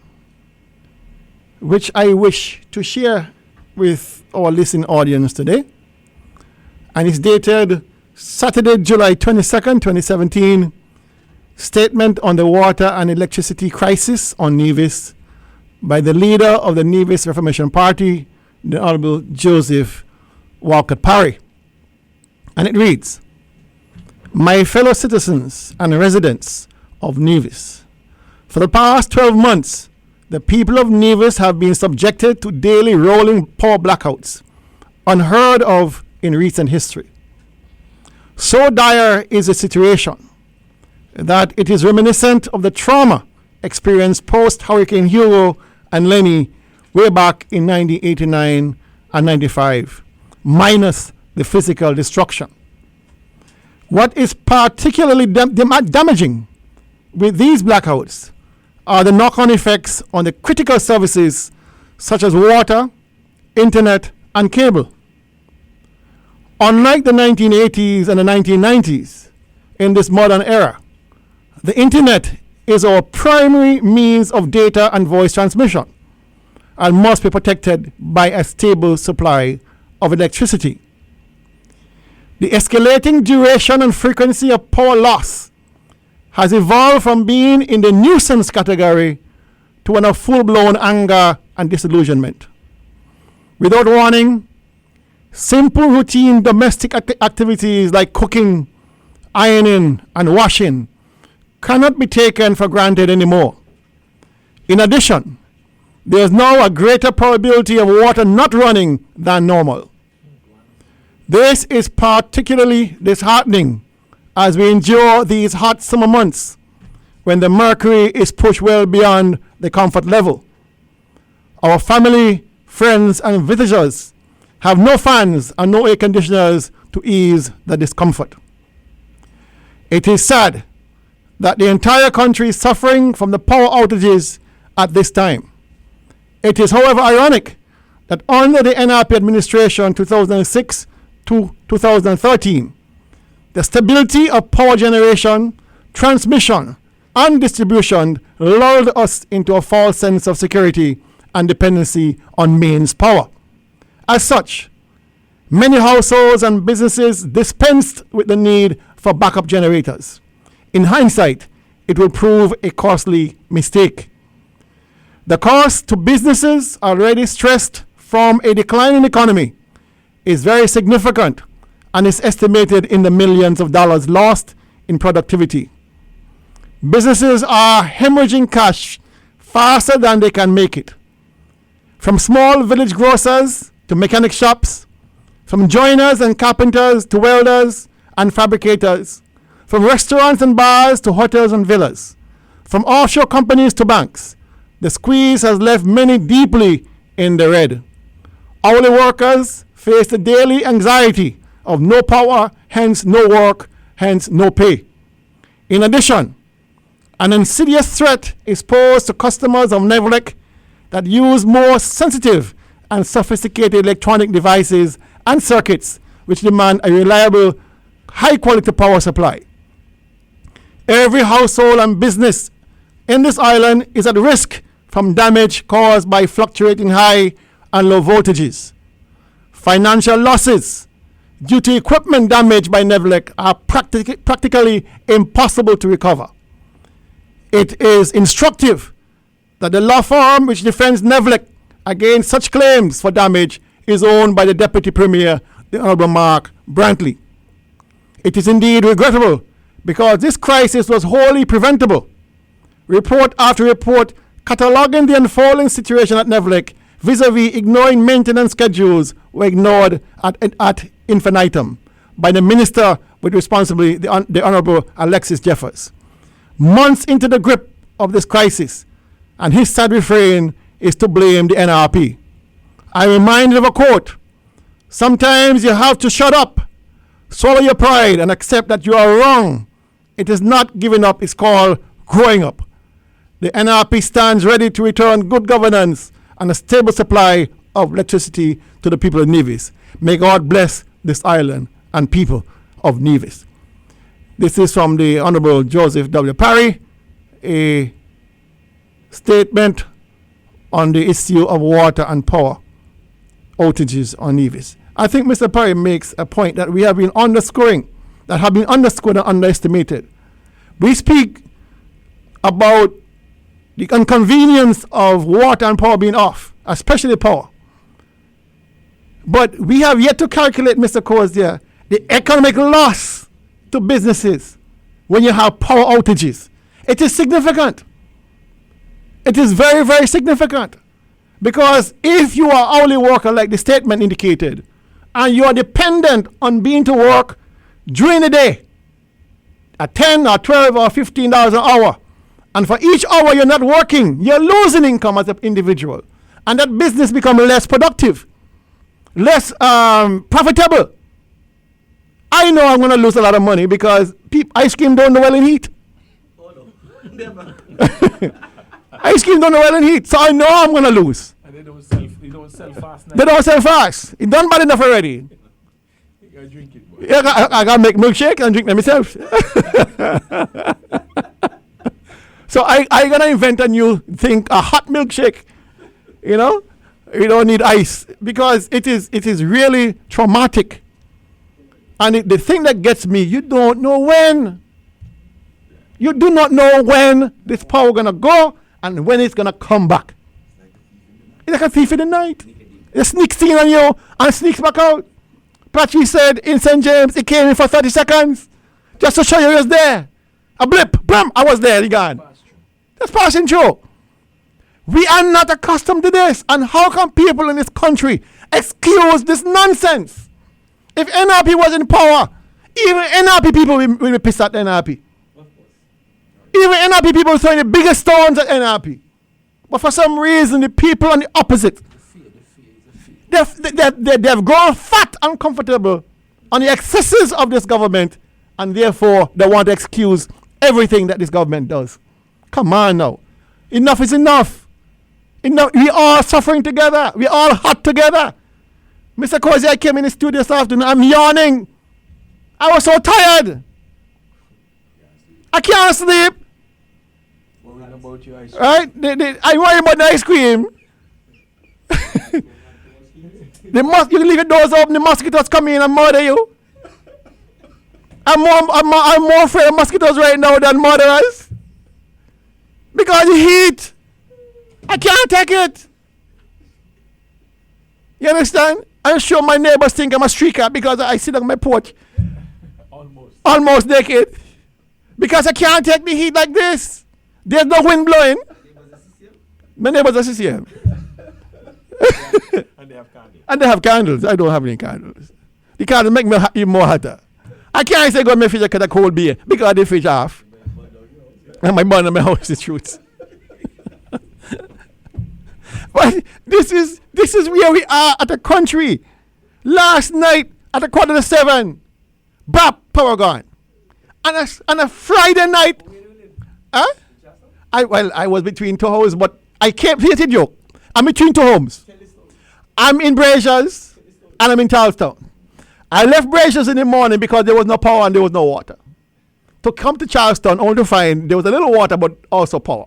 which I wish to share with our listening audience today. And it's dated Saturday, July 22nd, 2017. Statement on the water and electricity crisis on Nevis by the leader of the Nevis Reformation Party, the Honorable Joseph Walker Parry. And it reads, "My fellow citizens and residents of Nevis, for the past 12 months, the people of Nevis have been subjected to daily rolling power blackouts, unheard of in recent history. So dire is the situation that it is reminiscent of the trauma experienced post-Hurricane Hugo and Lenny way back in 1989 and 95, minus the physical destruction. What is particularly damaging with these blackouts are the knock-on effects on the critical services such as water, internet, and cable. Unlike the 1980s and the 1990s, in this modern era, the internet is our primary means of data and voice transmission and must be protected by a stable supply of electricity. The escalating duration and frequency of power loss has evolved from being in the nuisance category to one of full-blown anger and disillusionment. Without warning, simple routine domestic activities like cooking, ironing, and washing cannot be taken for granted anymore. In addition, there is now a greater probability of water not running than normal. This is particularly disheartening as we endure these hot summer months when the mercury is pushed well beyond the comfort level. Our family, friends, and visitors have no fans and no air conditioners to ease the discomfort. It is sad that the entire country is suffering from the power outages at this time. It is, however, ironic that under the NRP administration 2006 to 2013, the stability of power generation, transmission, and distribution lulled us into a false sense of security and dependency on mains power. As such, many households and businesses dispensed with the need for backup generators. In hindsight, it will prove a costly mistake. The cost to businesses already stressed from a declining economy is very significant and is estimated in the millions of dollars lost in productivity. Businesses are hemorrhaging cash faster than they can make it. From small village grocers to mechanic shops, from joiners and carpenters to welders and fabricators, from restaurants and bars to hotels and villas, from offshore companies to banks, the squeeze has left many deeply in the red. Hourly workers face the daily anxiety of no power, hence no work, hence no pay. In addition, an insidious threat is posed to customers of Nevlec that use more sensitive and sophisticated electronic devices and circuits which demand a reliable, high-quality power supply. Every household and business in this island is at risk from damage caused by fluctuating high and low voltages. Financial losses due to equipment damaged by Nevlec are practically impossible to recover. It is instructive that the law firm which defends Nevlec against such claims for damage is owned by the Deputy Premier, the Honorable Mark Brantley. It is indeed regrettable because this crisis was wholly preventable. Report after report cataloging the unfolding situation at Nevlec vis-a-vis ignoring maintenance schedules were ignored at infinitum by the minister with responsibility, the Honorable Alexis Jeffers. Months into the grip of this crisis, and his sad refrain is to blame the NRP. I'm reminded of a quote: sometimes you have to shut up, swallow your pride, and accept that you are wrong. It is not giving up, it's called growing up. The NRP stands ready to return good governance and a stable supply of electricity to the people of Nevis. May God bless this island and people of Nevis. This is from the Honorable Joseph W. Parry, a statement on the issue of water and power outages on Nevis. I think Mr. Parry makes a point that we have been underscoring, that have been underscored and underestimated. We speak about the inconvenience of water and power being off, especially power. But we have yet to calculate, Mr. Cozier, the economic loss to businesses when you have power outages. It is significant. It is very, very significant. Because if you are hourly worker, like the statement indicated, and you are dependent on being to work during the day at 10 or 12 or $15 an hour, and for each hour you're not working, you're losing income as an individual. And that business becomes less productive, less profitable. I know I'm going to lose a lot of money because ice cream don't do well in heat. Ice cream don't do well in heat, so I know I'm going to lose. And they don't sell fast now. They don't sell fast. It done bad enough already. You gotta drink it, boy. Yeah, I got to make milkshake and drink them myself. So I going to invent a new thing, a hot milkshake. You know? You don't need ice because it is really traumatic. And the thing that gets me, you don't know when. You do not know when this power going to go and when it's going to come back. It's like a thief in the night. It sneaks in on you and sneaks back out. Patrick said in St. James, it came in for 30 seconds just to show you he was there. A blip, blam, I was there, he gone. That's passing through. We are not accustomed to this. And how can people in this country excuse this nonsense? If NRP was in power, even NRP people will be pissed at NRP. Even NRP people throwing the biggest stones at NRP. But for some reason, the people on the opposite, they've grown fat and comfortable on the excesses of this government, and therefore they want to excuse everything that this government does. Come on now. Enough is enough. We all suffering together. We all hot together. Mr. Cozy, I came in the studio this afternoon. I'm yawning. I was so tired. I can't sleep. Worrying about your ice cream. I worry about the ice cream. You leave your doors open, the mosquitoes come in and murder you. I'm more afraid of mosquitoes right now than murderers. Because the heat. I can't take it. You understand? I'm sure my neighbors think I'm a streaker because I sit on my porch. Almost naked. Because I can't take the heat like this. There's no wind blowing. My neighbors are CCM. And they have candles. And they have candles. I don't have any candles. The candles make me even more hotter. I can't say go to my fridge and get a cold beer because the fridge off. And my burn in my house is truth. But this is where we are at the country. Last night at 7:15, power gone. And a Friday night, I was between two houses, but I came, here's a joke. I'm between two homes. I'm in Braziers and I'm in Charlestown. I left Braziers in the morning because there was no power and there was no water. To come to Charlestown only to find there was a little water but also power.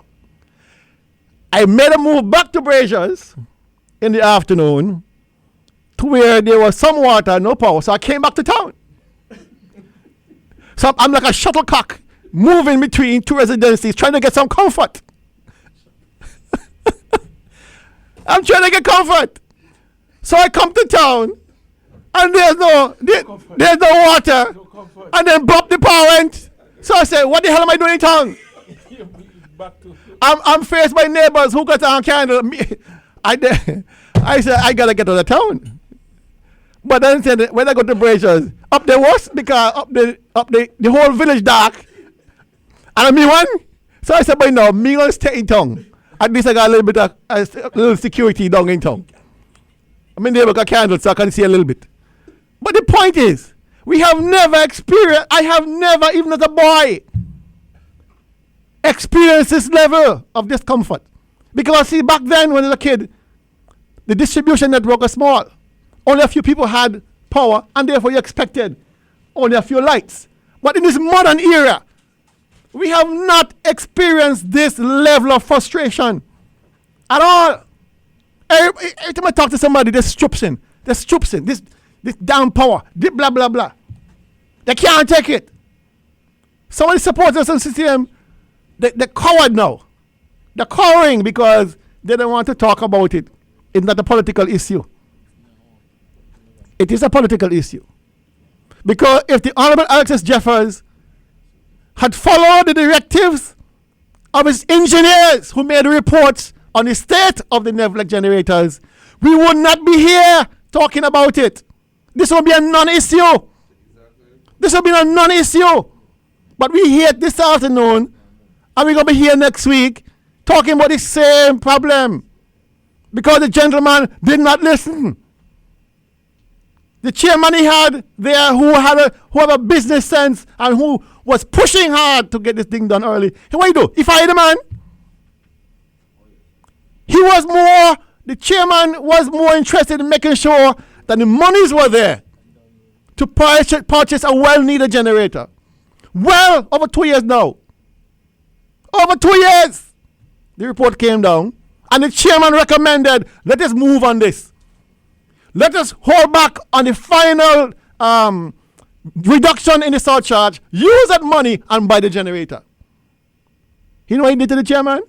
I made a move back to Braziers in the afternoon to where there was some water and no power. So I came back to town. So I'm like a shuttlecock moving between two residencies trying to get some comfort. I'm trying to get comfort. So I come to town and there's no water. And then bop the power went. So I said, what the hell am I doing in town? I'm faced by neighbors who got on candle. I said, I gotta get out of town. But then said, when I go to Braziers, up there was because up the whole village dark. And I mean one. So I said, but no, me gonna stay in town. At least I got a little bit of a little security down in town. I mean, they got candles so I can see a little bit. But the point is, we have never experienced, I have never, even as a boy, experienced this level of discomfort. Because see, back then when I was a kid, the distribution network was small. Only a few people had power and therefore you expected only a few lights. But in this modern era, we have not experienced this level of frustration at all. Every time I talk to somebody, they're strupsing. This damn power, this blah, blah, blah. They can't take it. Some of the supporters on CCM, they're coward now. They're cowering because they don't want to talk about it. It's not a political issue. It is a political issue. Because if the Honorable Alexis Jeffers had followed the directives of his engineers who made reports on the state of the Nevlec generators, we would not be here talking about it. This would be a non-issue. This would be a non-issue. But we here this afternoon, and we're going to be here next week talking about the same problem. Because the gentleman did not listen. The chairman he had there who had a business sense and who was pushing hard to get this thing done early. Hey, what he do? He fired the man. The chairman was more interested in making sure that the monies were there to purchase a well-needed generator. Well, over 2 years now. Over 2 years. The report came down and the chairman recommended, let us move on this. Let us hold back on the final reduction in the surcharge, use that money and buy the generator. You know what he did to the chairman?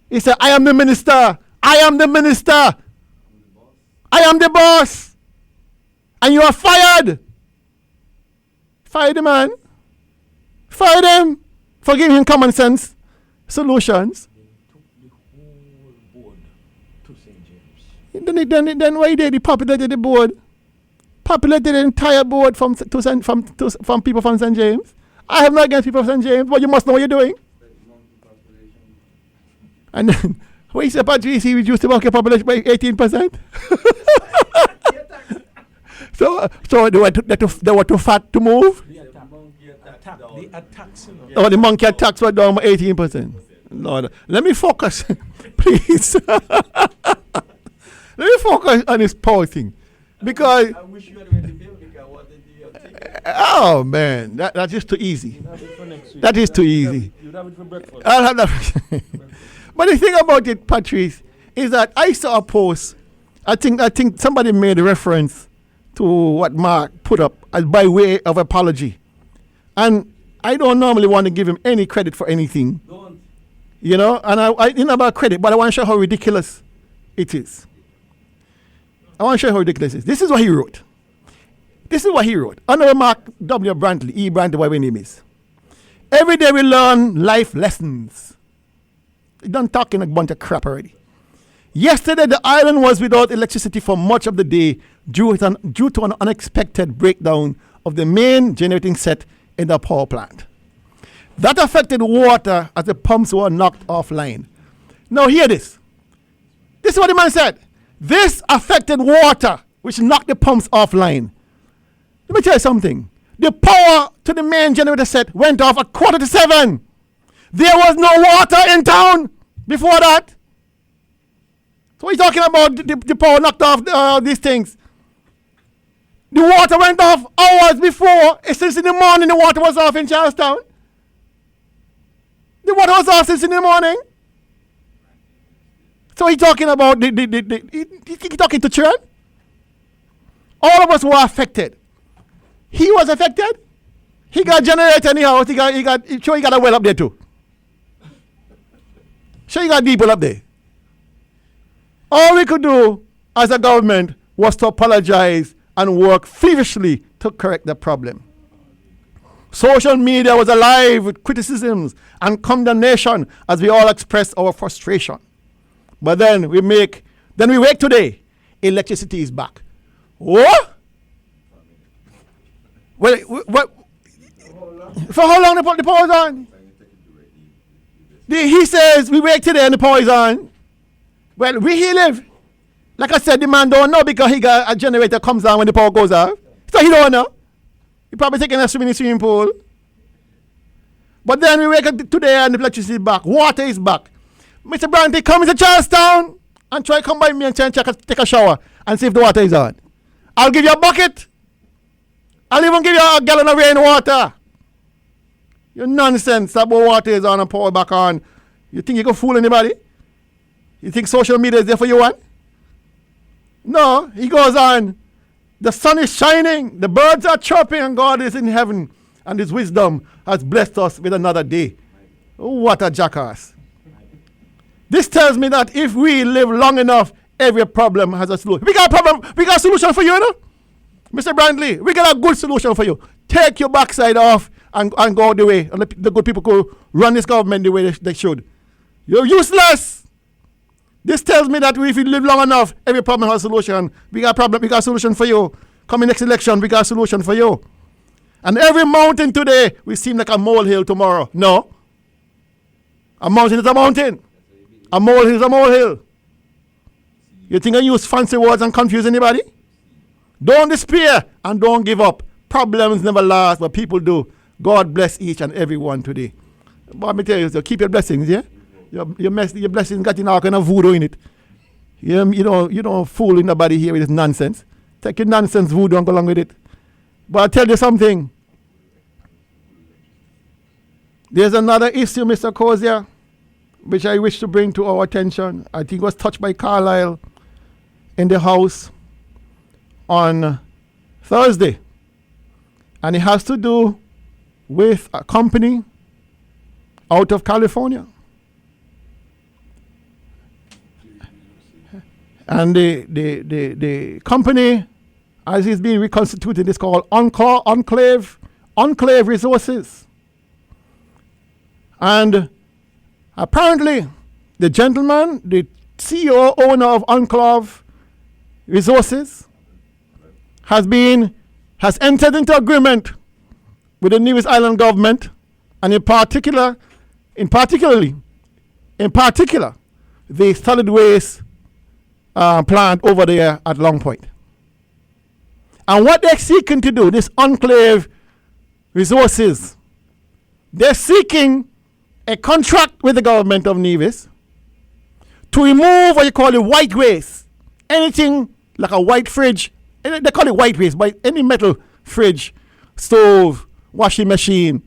He said, I am the minister. I am the minister. I am the boss. And you are fired. Fire the man. Fire them for giving him common sense solutions. Then why did he populated the board? Populated the entire board from people from St. James. I have not against people from St. James, but you must know what you're doing. And then, what he said about GC reduced the market population by 18%. So they were too fat to move? The monkey attacks were down by 18%. Lord, let me focus, please. Let me focus on this power thing. Because I wish you had read the bill because I wanted to oh man, that's just too easy. That is too easy. You'd have it for breakfast. I'll have that. But the thing about it, Patrice, is that I saw a post. I think somebody made a reference to what Mark put up as by way of apology. And I don't normally want to give him any credit for anything. Don't. You know, and I didn't about credit, but I want to show how ridiculous it is. I want to show you how ridiculous it is. This is what he wrote. Honorable Mark W. Brantley, E. Brantley, whatever his name is. Every day we learn life lessons. You're done talking a bunch of crap already. Yesterday, the island was without electricity for much of the day due to an unexpected breakdown of the main generating set in the power plant. That affected water as the pumps were knocked offline. Now hear this. This is what the man said. This affected water, which knocked the pumps offline. Let me tell you something. The power to the main generator set went off at 6:45. There was no water in town before that. So what are you talking about? The power knocked off these things. The water went off hours before. Since in the morning, the water was off in Charlestown. The water was off since in the morning. So he's talking about he talking to children. All of us were affected. He was affected. He got generator anyhow. He got a well up there too. Sure, he got people up there. All we could do as a government was to apologize and work feverishly to correct the problem. Social media was alive with criticisms and condemnation as we all expressed our frustration. But then we wake today, electricity is back. What? Well, what? For how long the power is on? He says we wake today and the power is on. Well, we here live. Like I said, the man don't know because he got a generator comes on when the power goes off. So he don't know. He probably taking a swimming pool. But then we wake up today and the electricity is back. Water is back. Mr. Branty, come into Charlestown and try to come by me and take a shower and see if the water is on. I'll give you a bucket. I'll even give you a gallon of rainwater. Your nonsense about water is on and pour back on. You think you can fool anybody? You think social media is there for you, one? No, he goes on. The sun is shining, the birds are chirping, and God is in heaven, and his wisdom has blessed us with another day. Oh, what a jackass. This tells me that if we live long enough, every problem has a solution. We got a problem, we got a solution for you, you know? Mr. Brantley, we got a good solution for you. Take your backside off and go the way, and the good people could run this government the way they should. You're useless. This tells me that if you live long enough, every problem has a solution. We got a problem, we got a solution for you. Coming next election, we got a solution for you. And every mountain today will seem like a molehill tomorrow. No. A mountain is a mountain. A molehill is a molehill. You think I use fancy words and confuse anybody? Don't despair and don't give up. Problems never last, but people do. God bless each and every one today. But let me tell you, so keep your blessings, yeah? Your blessings got all kind of voodoo in it. You don't fool nobody here with this nonsense. Take your nonsense voodoo and go along with it. But I'll tell you something. There's another issue, Mr. Kozia, which I wish to bring to our attention. I think it was touched by Carlisle in the House on Thursday. And it has to do with a company out of California. And the company, as is being reconstituted, is called Enclave Resources. And apparently, the gentleman, the CEO, owner of Enclave Resources, has entered into agreement with the Nevis Island government, and in particular, the solid waste plant over there at Long Point. And what they're seeking to do, this Enclave Resources, they're seeking a contract with the government of Nevis to remove what you call the white waste. Anything like a white fridge, they call it white waste, but any metal fridge, stove, washing machine,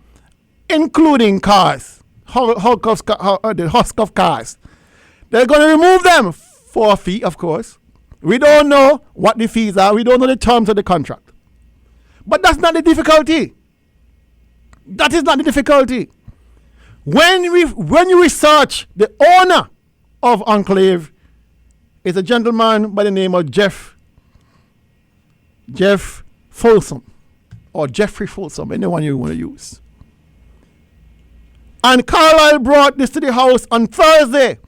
including cars, the husk of cars. They're going to remove them for a fee, of course. We don't know what the fees are. We don't know the terms of the contract. But that's not the difficulty. That is not the difficulty. When you research, the owner of Enclave is a gentleman by the name of Jeff Folsom, or Jeffrey Folsom, anyone you want to use. And Carlisle brought this to the House on Thursday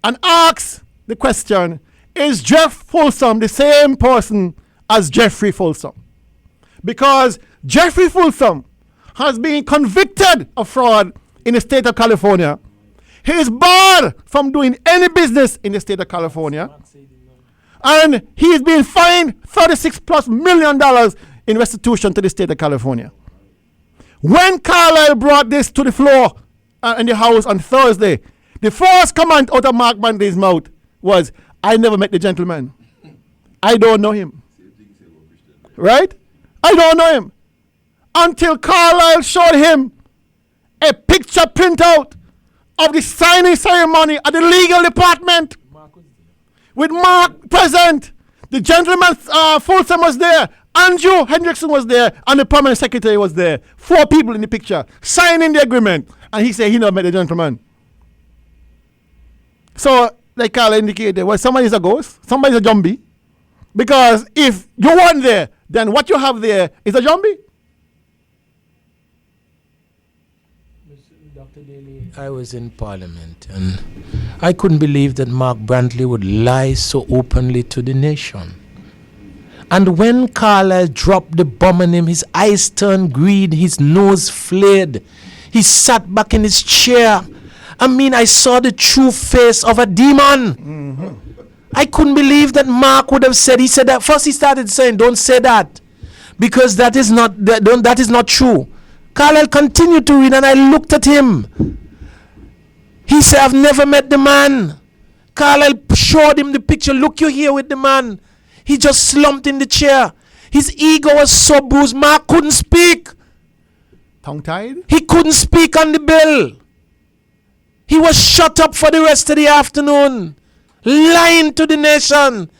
and asked the question, is Jeff Folsom the same person as Jeffrey Folsom? Because Jeffrey Folsom has been convicted of fraud in the state of California. He is barred from doing any business in the state of California. And he is being fined $36+ million in restitution to the state of California. When Carlisle brought this to the floor in the House on Thursday, the first comment out of Mark Brantley's mouth was, I never met the gentleman. I don't know him. Right? I don't know him. Until Carlisle showed him a picture printout of the signing ceremony at the legal department with Mark present. The gentleman, Folsom was there. Andrew Hendrickson was there. And the permanent secretary was there. 4 people in the picture signing the agreement. And he said he never met the gentleman. So, like Carl indicated, well, somebody's a ghost, somebody's a zombie. Because if you weren't there, then what you have there is a zombie. Dr. Daly, I was in Parliament and I couldn't believe that Mark Brantley would lie so openly to the nation. And when Carlisle dropped the bomb on him, his eyes turned green, his nose flared. He sat back in his chair. I mean, I saw the true face of a demon. Mm-hmm. I couldn't believe that Mark would have said, he said that first he started saying, don't say that, because that is not true. Carlisle continued to read and I looked at him. He said, I've never met the man. Carlisle showed him the picture. Look, you're here with the man. He just slumped in the chair. His ego was so bruised, Mark couldn't speak. Tongue-tied? He couldn't speak on the bill. He was shut up for the rest of the afternoon, lying to the nation.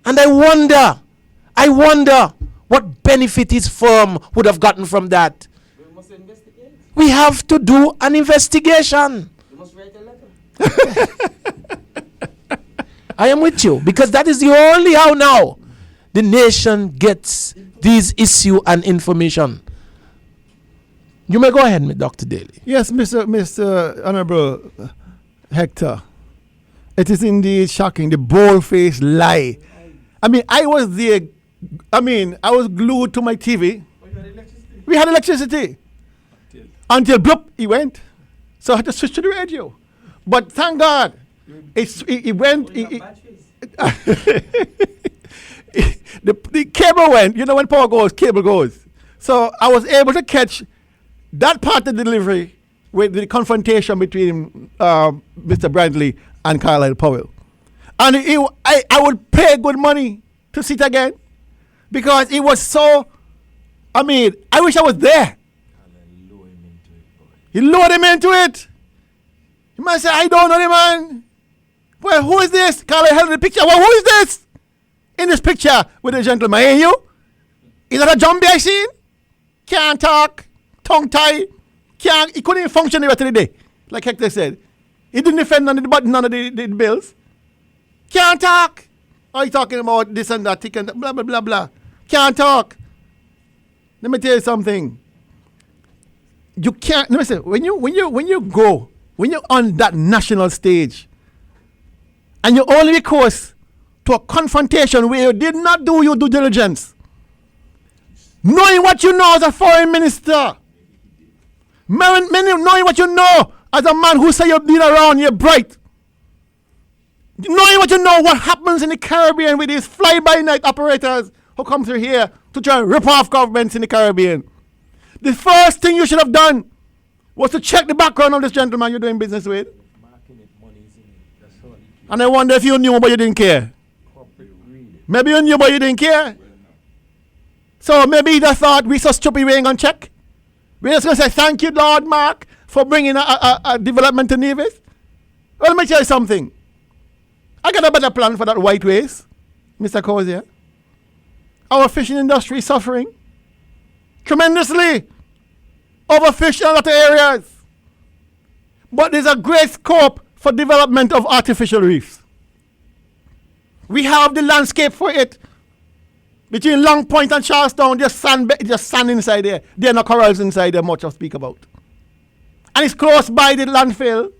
And I wonder what benefit his firm would have gotten from that. We must investigate. We have to do an investigation. We must write a letter. I am with you, because that is the only how now the nation gets these issue and information. You may go ahead, Dr. Daly. Yes, Mr. Honorable Hector. It is indeed shocking, the bold-faced lie. I mean, I was there. I mean, I was glued to my TV. We had electricity. Until bloop, he went. So I had to switch to the radio. But thank God, it went. The cable went. You know, when power goes, cable goes. So I was able to catch that part of the delivery with the confrontation between Mr. Bradley and Carlisle Powell. And I would pay good money to sit again because it was so, I mean, I wish I was there. He lured him into it. He might say, I don't know the man. Well, who is this? Carlisle held the picture. Well, who is this? In this picture with the gentleman, ain't you? Is that a zombie I seen? Can't talk, tongue tie, he couldn't even function the rest of the day. Like Hector said. He didn't defend none of the bills. Can't talk. Oh, he talking about this and that, and blah, blah, blah, blah. Can't talk. Let me tell you something. You can't, let me say, when you're on that national stage, and your only recourse to a confrontation where you did not do your due diligence, knowing what you know as a foreign minister, knowing what you know as a man who say you've been around, you're bright, knowing what you know what happens in the Caribbean with these fly-by-night operators who come through here to try and rip off governments in the Caribbean. The first thing you should have done was to check the background of this gentleman you're doing business with. And I wonder if you knew but you didn't care. Maybe you knew but you didn't care. So maybe he just thought we so stupid we ain't gonna check. We're just gonna say thank you, Lord Mark, for bringing a development to Nevis. Well, let me tell you something. I got a better plan for that white waste, Mr. Cozier. Our fishing industry is suffering tremendously. Overfished in a lot of areas. But there's a great scope for development of artificial reefs. We have the landscape for it. Between Long Point and Charlestown, just sand inside there. There are no corals inside there much to speak about. And it's close by the landfill.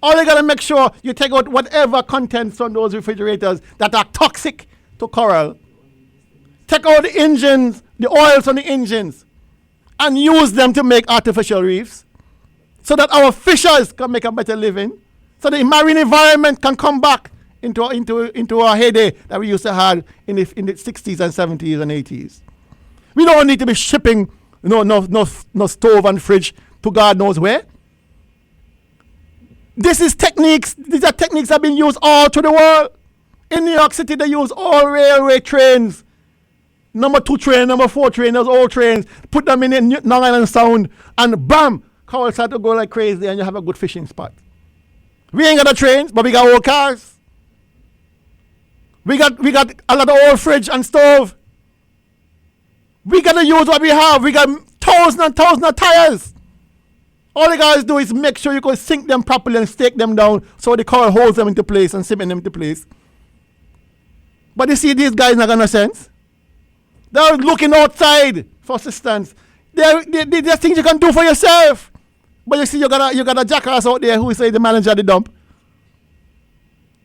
All you gotta make sure you take out whatever contents from those refrigerators that are toxic to coral. Take out the engines, the oils on the engines, and use them to make artificial reefs so that our fishers can make a better living, so the marine environment can come back into our heyday that we used to have in the 60s and 70s and 80s. We don't need to be shipping no stove and fridge to God knows where. These are techniques that have been used all through the world. In New York City, they use all railway trains. Number 2 train, number 4 train, those old trains. Put them in Long Island Sound, and bam, coral start to go like crazy, and you have a good fishing spot. We ain't got the trains, but we got old cars. We got a lot of old fridge and stove. We got to use what we have. We got thousands and thousands of tires. All you guys do is make sure you can sink them properly and stake them down so the coral holds them into place and cement them into place. But you see, these guys not gonna sense. They're looking outside for assistance. There's things you can do for yourself. But you see, you got a jackass out there who say the manager of the dump.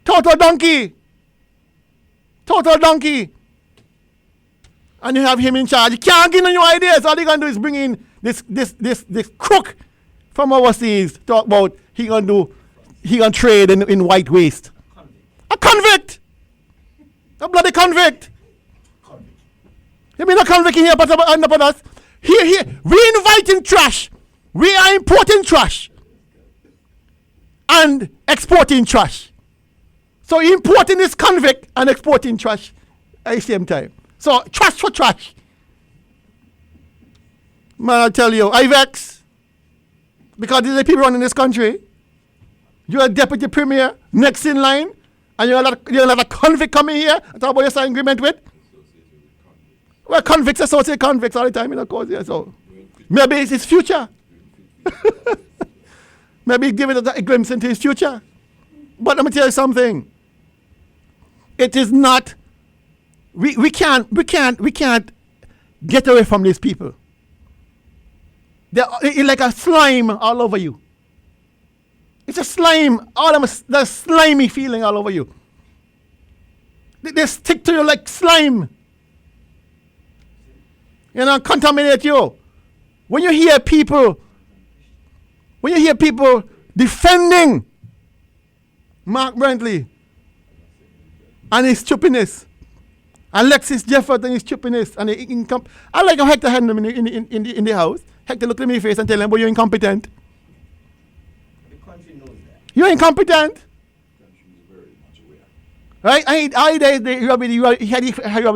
Total donkey. And you have him in charge. You can't give no new ideas. All he gonna do is bring in this crook from overseas. Talk about he gonna trade in white waste. A convict. A bloody convict. You mean a convict in here upon us? Here, we inviting trash. We are importing trash and exporting trash. So importing is convict and exporting trash at the same time. So trash for trash. Man, I tell you, I vex. Because these are people running this country. You're a deputy premier, next in line, and you're a lot of convict coming here and talk about your sign agreement with. Well, convicts associate convicts all the time, of course, yeah, so. Maybe it's his future. Maybe give it a glimpse into his future. But let me tell you something. It is not, we can't get away from these people. It's like a slime all over you. It's a slime, the slimy feeling all over you. They stick to you like slime. You know, contaminate you. When you hear people defending Mark Brentley and his stupidness, Alexis Jeffert and his stupidness, and I like how Hector had him in the house. Hector looked at me in the face and tell him, "But you're incompetent. The country knows that. You're incompetent." Right? You have in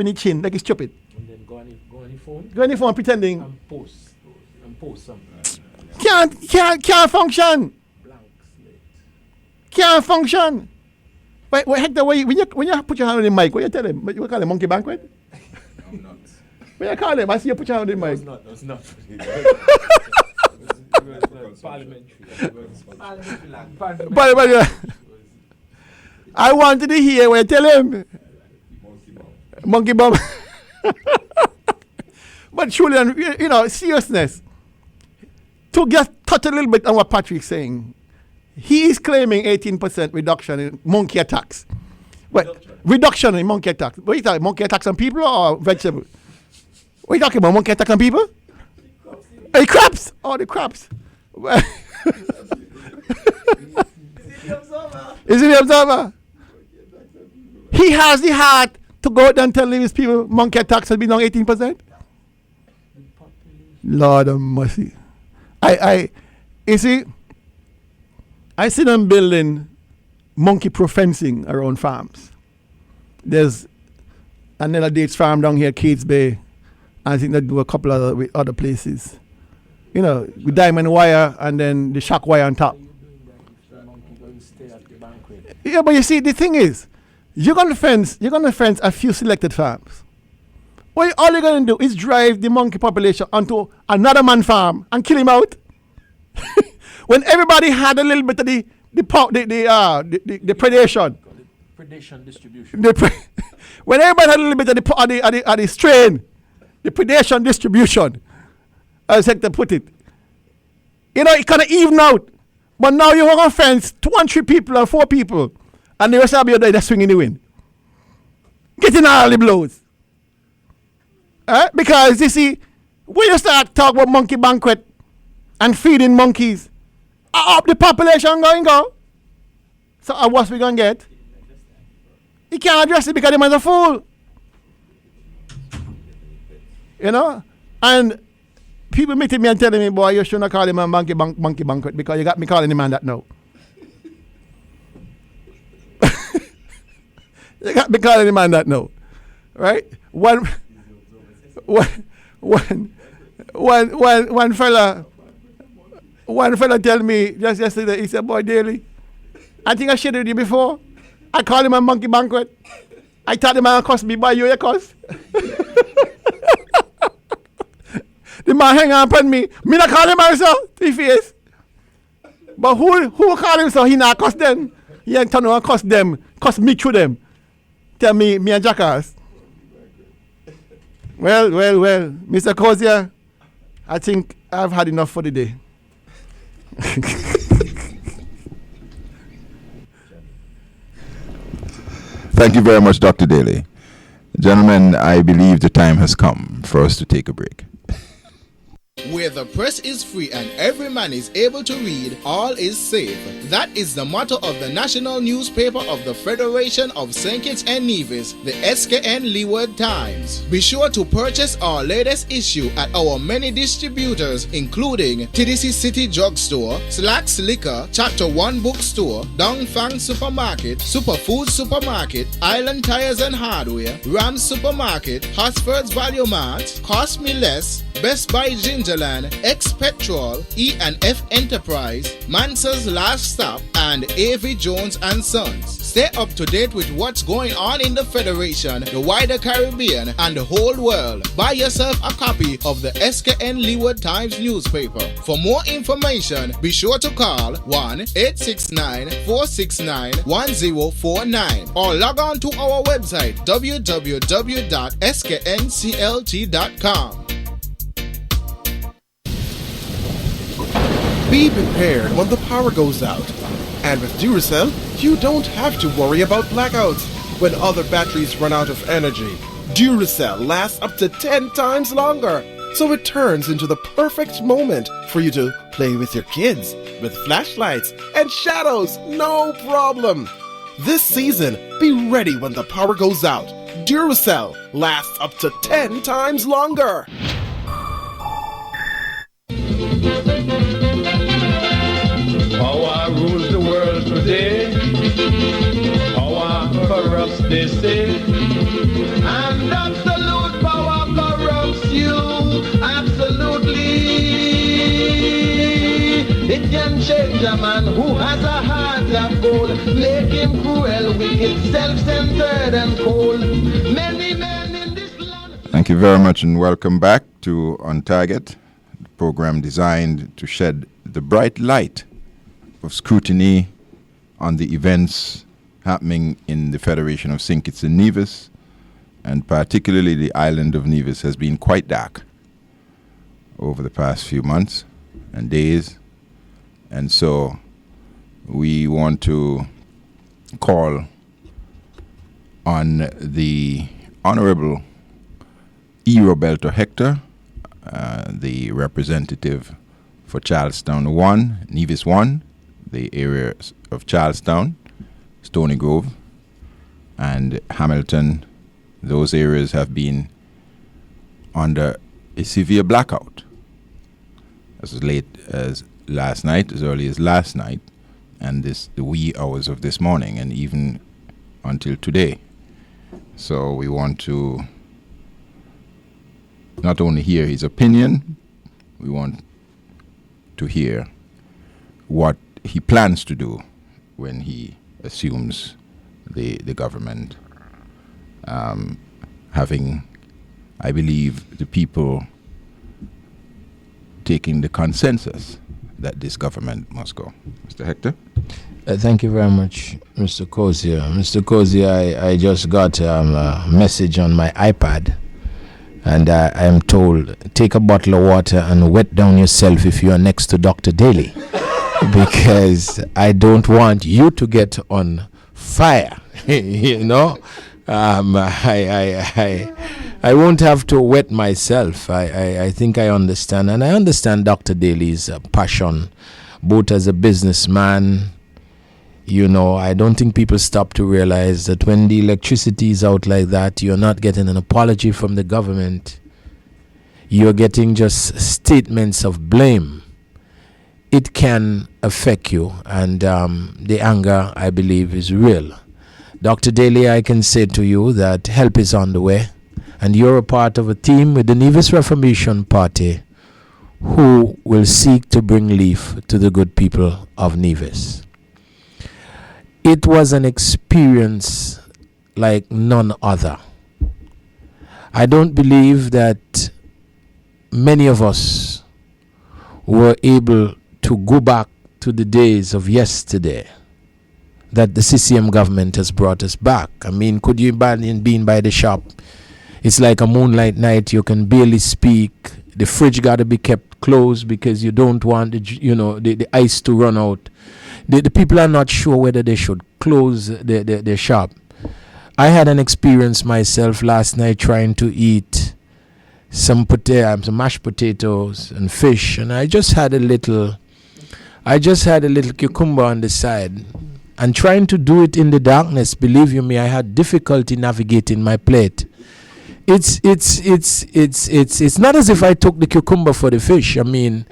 the chin, like he's stupid. And then go on the phone. Go on the phone pretending. And post something. Can't function. Blank slate. Can't function. Wait, Hector, when you put your hand on the mic, what you tell him? You call him monkey banquet? I'm not. When you call him, I see you put your hand on the mic. That's not. Parliamentary. But I wanted to hear what you tell him. Monkey bum. But Julian, you know, seriousness. To just touch a little bit on what Patrick's saying, he is claiming 18% reduction in monkey attacks. Well, reduction in monkey attacks. What are you talking? Monkey attacks on people or vegetables? What are you talking about? Monkey attacks on people? The crabs. Oh, the crabs. Is it the observer? He has the heart to go out and tell his people monkey attacks has been down 18%. Lord of mercy. You see, I see them building monkey-proof fencing around farms. There's another dates farm down here, Kates Bay. I think they do a couple of other places. You know, with diamond wire and then the shock wire on top. Yeah, but you see, the thing is, you're gonna fence a few selected farms. Well, all you're gonna do is drive the monkey population onto another man's farm and kill him out. When everybody had a little bit of the predation. Predation distribution. When everybody had a little bit of the strain, the predation distribution, as Hector put it, you know, it kind of even out. But now you want to fence 2 and 3 people or 4 people, and the rest of you they're swinging the wind, getting all the blows. Because you see, when you start talking about monkey banquet and feeding monkeys, up the population going go. So what's we gonna get? He can't address it because the man's a fool. You know? And people meeting me and telling me, boy, you shouldn't call him a monkey banquet because you got me calling him man that now. You got me calling him man that now. Right? One fella tell me just yesterday, he said, boy, Daly, I think I shared with you before. I called him a monkey banquet. I thought the man cost me by you cost. The man hang on upon me. Me not call him also, to his face. But who call him so he not cost them? He ain't turn around cost them, cost me through them. Tell me a jackass. Well, Mr. Kozia, I think I've had enough for the day. Thank you very much, Dr. Daly. Gentlemen, I believe the time has come for us to take a break. Where the press is free and every man is able to read, all is safe. That is the motto of the national newspaper of the Federation of St. Kitts and Nevis, the SKN Leeward Times. Be sure to purchase our latest issue at our many distributors, including TDC City Drugstore, Slacks Liquor, Chapter 1 Bookstore, Dongfang Supermarket, Superfood Supermarket, Island Tires and Hardware, Ram Supermarket, Hosford's Value Mart, Cost Me Less, Best Buy Gingerland, X Petrol, E&F Enterprise, Mansa's Last Stop, and A.V. Jones and Sons. Stay up to date with what's going on in the Federation, the wider Caribbean, and the whole world. Buy yourself a copy of the SKN Leeward Times newspaper. For more information, be sure to call 1-869-469-1049 or log on to our website www.sknclt.com. Be prepared when the power goes out. And with Duracell, you don't have to worry about blackouts when other batteries run out of energy. Duracell lasts up to 10 times longer, so it turns into the perfect moment for you to play with your kids, with flashlights and shadows, no problem. This season, be ready when the power goes out. Duracell lasts up to 10 times longer. Power rules the world today. Power corrupts, they say. And absolute power corrupts you. Absolutely. It can change a man who has a heart of gold, make him cruel, wicked, self-centered and cold. Many men in this land. Thank you very much and welcome back to On Target, the program designed to shed the bright light of scrutiny on the events happening in the Federation of St. Kitts and Nevis, and particularly the island of Nevis has been quite dark over the past few months and days. And so we want to call on the Honorable E. Roberto Hector, the representative for Charlestown 1, Nevis 1, the areas of Charlestown, Stony Grove, and Hamilton. Those areas have been under a severe blackout as late as last night, as early as last night, and the wee hours of this morning, and even until today. So we want to not only hear his opinion, we want to hear what he plans to do when he assumes the government, having, I believe, the people taking the consensus that this government must go. Mr. Hector? Thank you very much, Mr. Cozier. Mr. Cozier, I just got a message on my iPad, and I am told, take a bottle of water and wet down yourself if you are next to Dr. Daly, because I don't want you to get on fire, you know. I won't have to wet myself. I think I understand, and I understand Dr. Daly's passion, both as a businessman. You know, I don't think people stop to realize that when the electricity is out like that, you're not getting an apology from the government. You're getting just statements of blame. It can affect you, and the anger, I believe, is real. Dr. Daly, I can say to you that help is on the way, and you're a part of a team with the Nevis Reformation Party who will seek to bring relief to the good people of Nevis. It was an experience like none other. I don't believe that many of us were able to go back to the days of yesterday that the CCM government has brought us back. I mean, could you imagine being by the shop? It's like a moonlight night. You can barely speak. The fridge got to be kept closed because you don't want the ice to run out. The people are not sure whether they should close their shop. I had an experience myself last night trying to eat some mashed potatoes and fish, and I just had a little cucumber on the side. And trying to do it in the darkness, believe you me, I had difficulty navigating my plate. It's not as if I took the cucumber for the fish. I mean,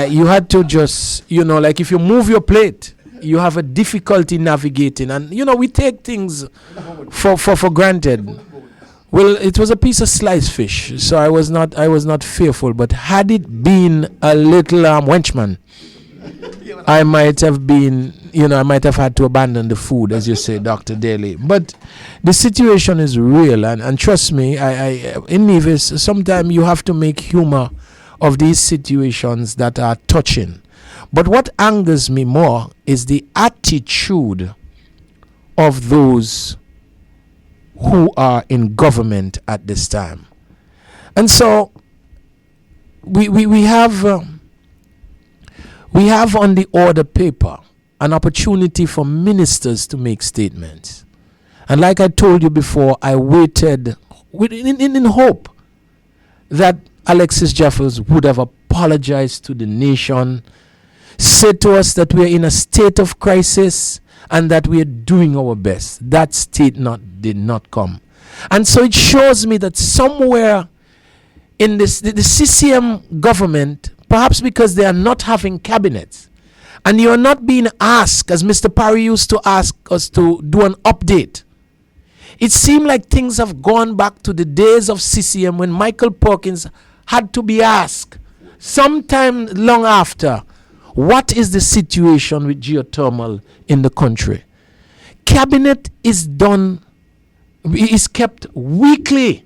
you had to just, like if you move your plate, you have a difficulty navigating, and we take things for granted. Well, it was a piece of sliced fish, so I was not fearful. But had it been a little wenchman, I might have been, I might have had to abandon the food, as you say, Dr. Daly. But the situation is real, and trust me, in Nevis, sometimes you have to make humor of these situations that are touching. But what angers me more is the attitude of those who are in government at this time. And so we have on the order paper an opportunity for ministers to make statements. And like I told you before, I waited in hope that Alexis Jeffers would have apologized to the nation, said to us that we're in a state of crisis and that we're doing our best. That statement did not come. And so it shows me that somewhere in the CCM government, perhaps because they are not having cabinets, and you are not being asked, as Mr. Parry used to ask us to do an update. It seemed like things have gone back to the days of CCM when Michael Perkins had to be asked sometime long after, what is the situation with geothermal in the country? Cabinet is kept weekly.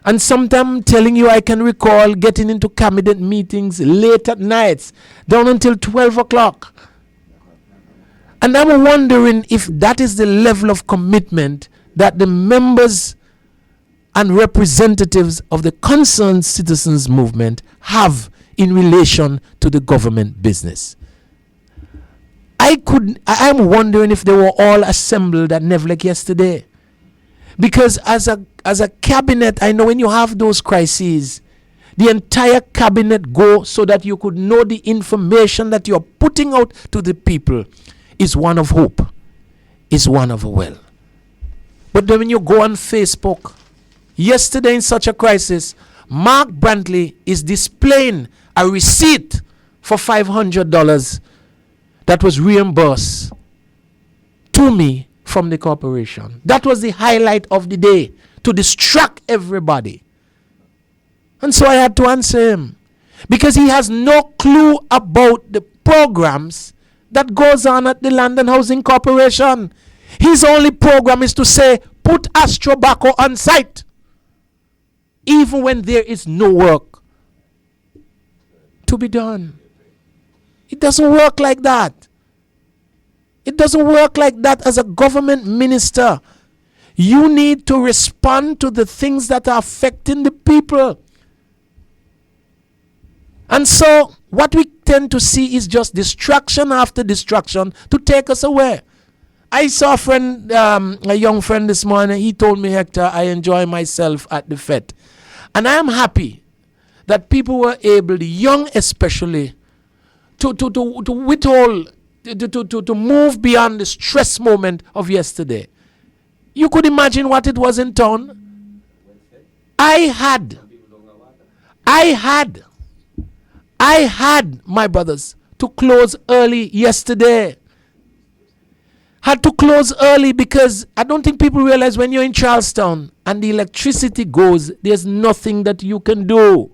And sometimes I'm telling you, I can recall getting into cabinet meetings late at nights, down until 12 o'clock. And I'm wondering if that is the level of commitment that the members and representatives of the Concerned Citizens Movement have in relation to the government business. I'm wondering if they were all assembled at Nevlek yesterday. Because as a cabinet, I know when you have those crises, the entire cabinet go so that you could know the information that you're putting out to the people is one of hope, is one of a will. But then when you go on Facebook, yesterday in such a crisis, Mark Brantley is displaying a receipt for $500 that was reimbursed to me from the corporation. That was the highlight of the day, to distract everybody. And so I had to answer him, because he has no clue about the programs that goes on at the Land and Housing Corporation. His only program is to say, put Astrobaco on site, even when there is no work to be done. It doesn't work like that. It doesn't work like that as a government minister. You need to respond to the things that are affecting the people. And so what we tend to see is just distraction after distraction to take us away. I saw a young friend this morning. He told me, Hector, I enjoy myself at the fete. And I am happy that people were able, the young especially, to withhold, to move beyond the stress moment of yesterday. You could imagine what it was in town. I had, my brothers, to close early yesterday. Had to close early because I don't think people realize when you're in Charlestown and the electricity goes, there's nothing that you can do.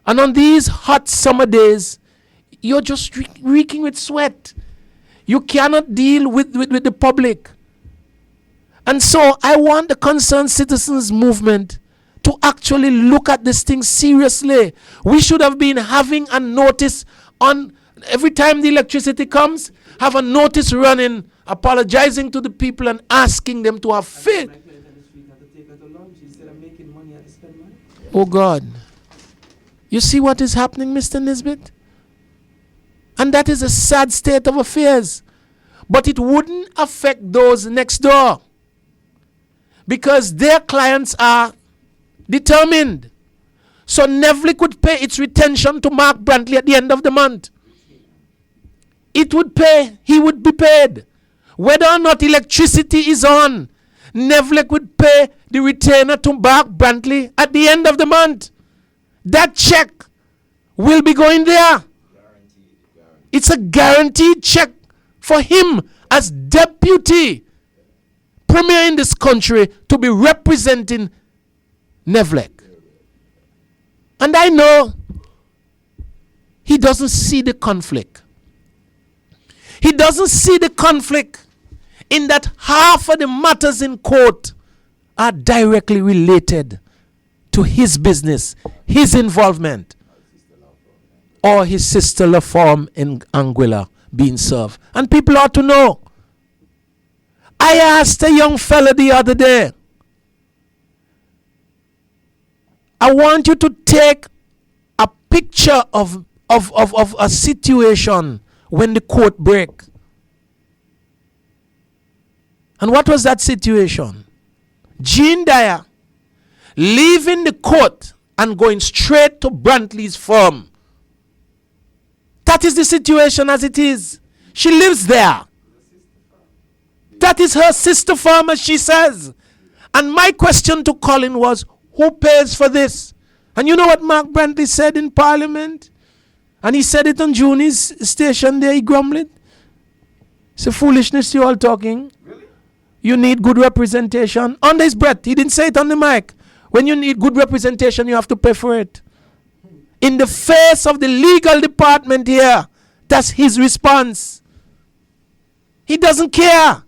And on these hot summer days, you're just reeking with sweat. You cannot deal with the public. And so I want the Concerned Citizens Movement to actually look at this thing seriously. We should have been having a notice on every time the electricity comes, have a notice running, apologizing to the people and asking them to have faith. Oh God. You see what is happening, Mr. Nisbet? And that is a sad state of affairs. But it wouldn't affect those next door, because their clients are determined. So Nevlik would pay its retention to Mark Brantley at the end of the month. It would pay, he would be paid. Whether or not electricity is on, Nevlik would pay the retainer to Mark Brantley at the end of the month. That check will be going there. It's a guaranteed check for him as deputy premier in this country to be representing Nevlek. And I know he doesn't see the conflict. He doesn't see the conflict in that half of the matters in court are directly related to his business, his involvement, or his sister law firm in Anguilla being served. And people ought to know. I asked a young fella the other day, I want you to take a picture of a situation when the court break. And what was that situation? Gene Dyer leaving the court and going straight to Brantley's firm. That is the situation as it is. She lives there. That is her sister firm, as she says. And my question to Colin was, who pays for this? And you know what Mark Brantley said in Parliament? And he said it on Juni's station there, he grumbled. It's a foolishness you all talking. Really? You need good representation. Under his breath, he didn't say it on the mic. When you need good representation, you have to pay for it. In the face of the legal department here, that's his response. He doesn't care.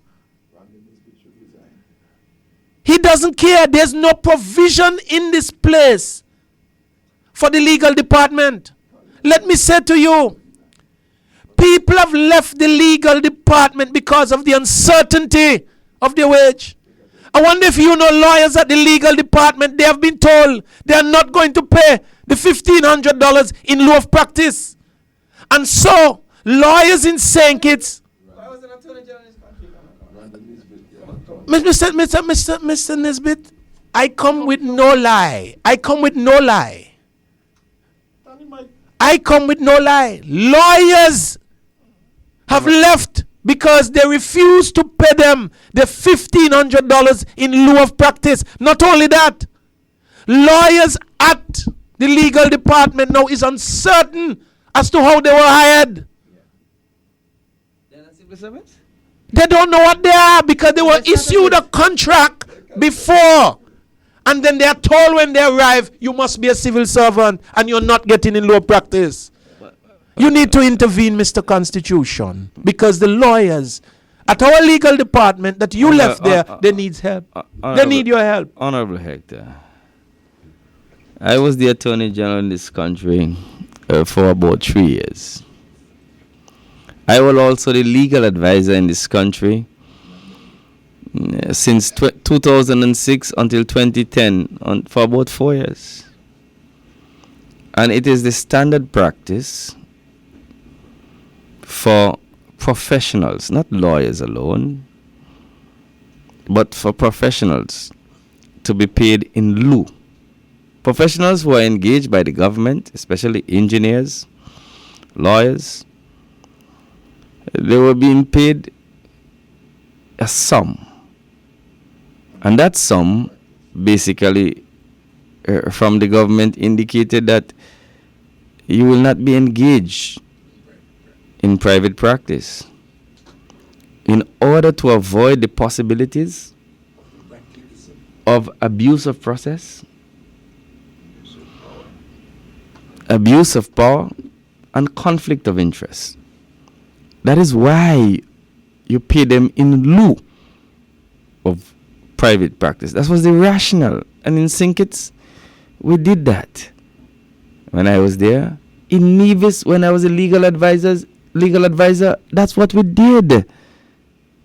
He doesn't care. There's no provision in this place for the legal department. Let me say to you, people have left the legal department because of the uncertainty of their wage. I wonder if you know lawyers at the legal department, they have been told they are not going to pay the $1,500 in lieu of practice. And so, lawyers in St. Kitts, Mr. Nisbet, I come with no lie. I come with no lie. I come with no lie. Lawyers have left because they refuse to pay them the $1,500 in lieu of practice. Not only that, lawyers at the legal department now is uncertain as to how they were hired. They don't know what they are because they were issued a contract before. And then they are told when they arrive, you must be a civil servant and you're not getting in law practice. You need to intervene, Mr. Constitution, because the lawyers at our legal department that you left there, they need help. They need your help. Honorable Hector, I was the Attorney General in this country for about 3 years. I was also the legal advisor in this country since 2006 until 2010 for about 4 years. And it is the standard practice for professionals, not lawyers alone, but for professionals to be paid in lieu. Professionals who are engaged by the government, especially engineers, lawyers, they were being paid a sum. And that sum basically from the government indicated that you will not be engaged in private practice in order to avoid the possibilities of abuse of process, abuse of power, and conflict of interest. That is why you pay them in lieu of private practice. That was the rationale. And in St. Kitts, we did that. When I was there, in Nevis, when I was a legal advisor, that's what we did.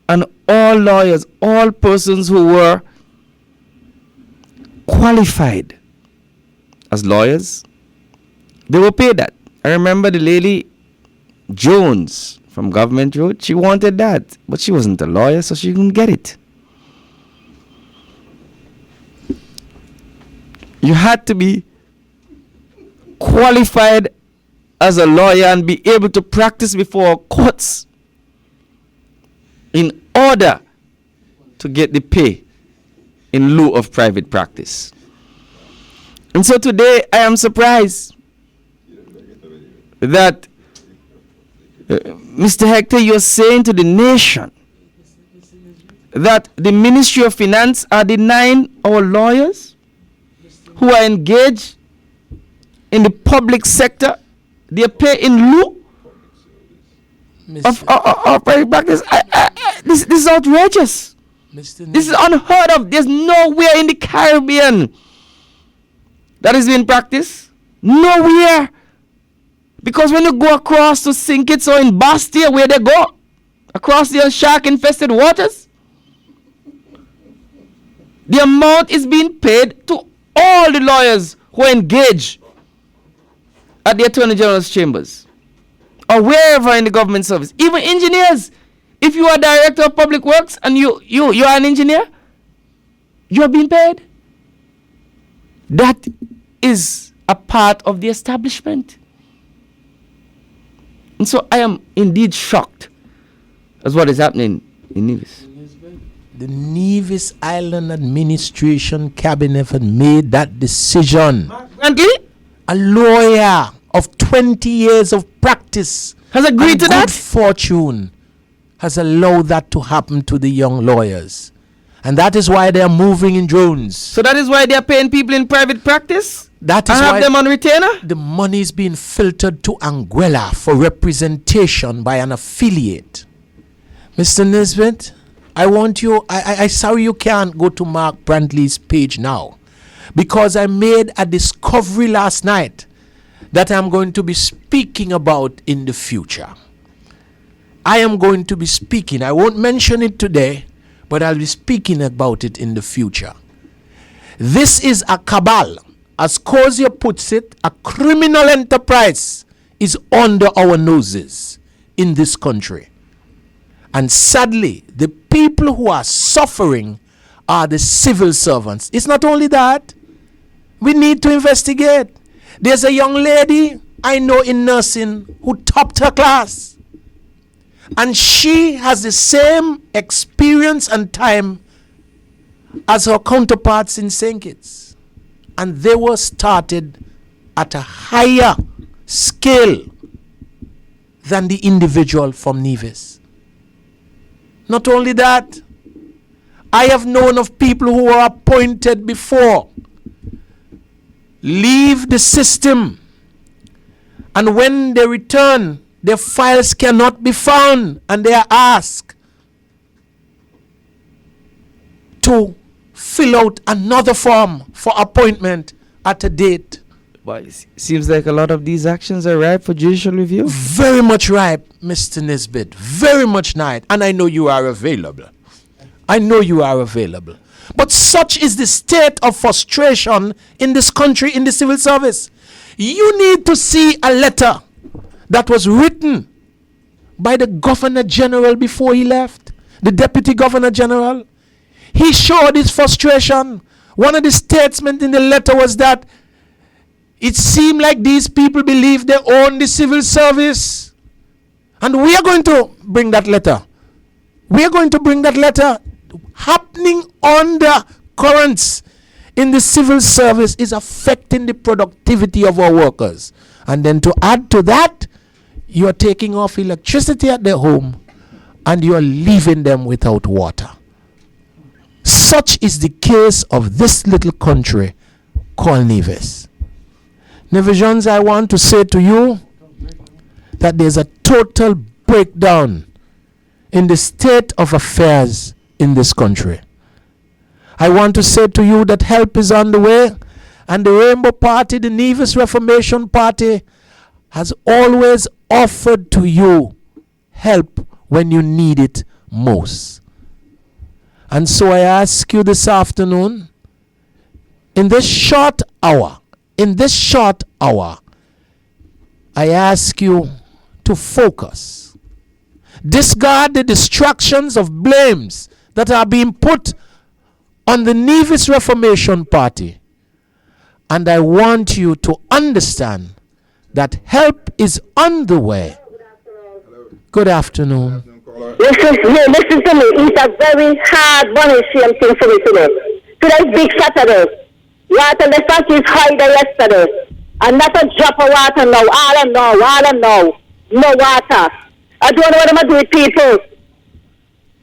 And all lawyers, all persons who were qualified as lawyers, they were paid that. I remember the lady Jones from Government Road, she wanted that, but she wasn't a lawyer, so she couldn't get it. you had to be qualified as a lawyer and be able to practice before courts in order to get the pay in lieu of private practice. And so today I am surprised that Mr. Hector, you're saying to the nation that the Ministry of Finance are denying our lawyers who are engaged in the public sector their pay in lieu of private practice. This is outrageous. This is unheard of. There's nowhere in the Caribbean that is being practiced. Nowhere. Because when you go across to St. Kitts or in Bastia, where they go, across the shark-infested waters, the amount is being paid to all the lawyers who engage at the Attorney General's chambers or wherever in the government service. Even engineers. If you are director of public works and you are an engineer, you are being paid. That is a part of the establishment. And so I am indeed shocked as what is happening in Nevis. The Nevis Island Administration Cabinet had made that decision. A lawyer of 20 years of practice has agreed to that. Fortune has allowed that to happen to the young lawyers. And that is why they are moving in drones. So that is why they are paying people in private practice? That is and why have them on retainer? The money is being filtered to Anguilla for representation by an affiliate. Mr. Nisbet, I want you, I sorry you can't go to Mark Brantley's page now, because I made a discovery last night that I'm going to be speaking about in the future. I am going to be speaking, I won't mention it today, but I'll be speaking about it in the future. This is a cabal. As Cozier puts it, a criminal enterprise is under our noses in this country. And sadly, the people who are suffering are the civil servants. It's not only that. We need to investigate. There's a young lady I know in nursing who topped her class. And she has the same experience and time as her counterparts in St. Kitts. And they were started at a higher scale than the individual from Nevis. Not only that, I have known of people who were appointed before, leave the system, and when they return, their files cannot be found, and they are asked to fill out another form for appointment at a date. Well, it seems like a lot of these actions are ripe for judicial review. Very much ripe, Mr. Nisbet. Very much ripe. And I know you are available. I know you are available. But such is the state of frustration in this country, in the civil service. You need to see a letter that was written by the Governor General before he left, the Deputy Governor General. He showed his frustration. One of the statements in the letter was that it seemed like these people believe they own the civil service. And we are going to bring that letter. We are going to bring that letter. Happening on the currents in the civil service is affecting the productivity of our workers. And then to add to that, you are taking off electricity at their home and you are leaving them without water. Such is the case of this little country called Nevis. Nevisians, I want to say to you that there's a total breakdown in the state of affairs in this country. I want to say to you that help is on the way, and the Rainbow Party, the Nevis Reformation Party, has always offered to you help when you need it most. And so I ask you this afternoon, in this short hour, I ask you to focus. Discard the distractions of blames that are being put on the Nevis Reformation Party And I want you to understand that help is on the way. Good afternoon. Listen to me. It's a very hard, money shame thing for me today. Today's big Saturday. Water the fact is high there yesterday. And not a drop of water now. All I know. No water. I don't know what I'm going to do with people.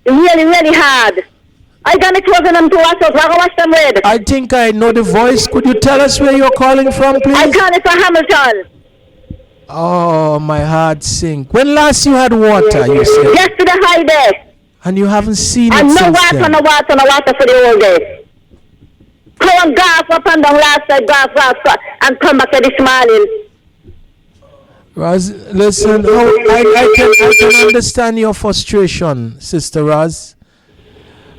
Really, really hard. I got it closing them to wash out. We're going to wash them red. I think I know the voice. Could you tell us where you're calling from, please? I call it from Hamilton. Oh, my heart sink. When last you had water, you said? Yesterday high there. And you haven't seen it and no since water, then. no water for the whole day. Come and golf up and down last night, golf, and come back this morning. Raz, listen, I can understand your frustration, Sister Raz.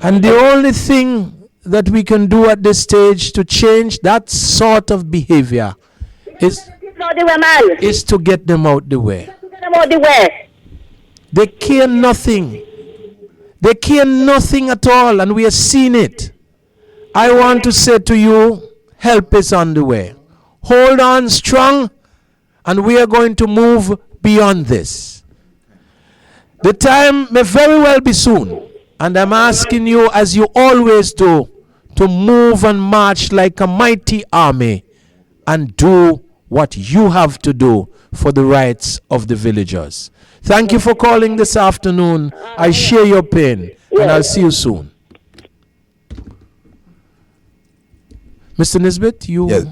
And the only thing that we can do at this stage to change that sort of behavior is to get them out the way. They care nothing. They care nothing at all, and we are seeing it. I want to say to you, help is on the way. Hold on strong, and we are going to move beyond this. The time may very well be soon, and I'm asking you, as you always do, to move and march like a mighty army and do what you have to do for the rights of the villagers. Thank you for calling this afternoon. I share your pain, and I'll see you soon. Mr. Nisbet, you... Yes.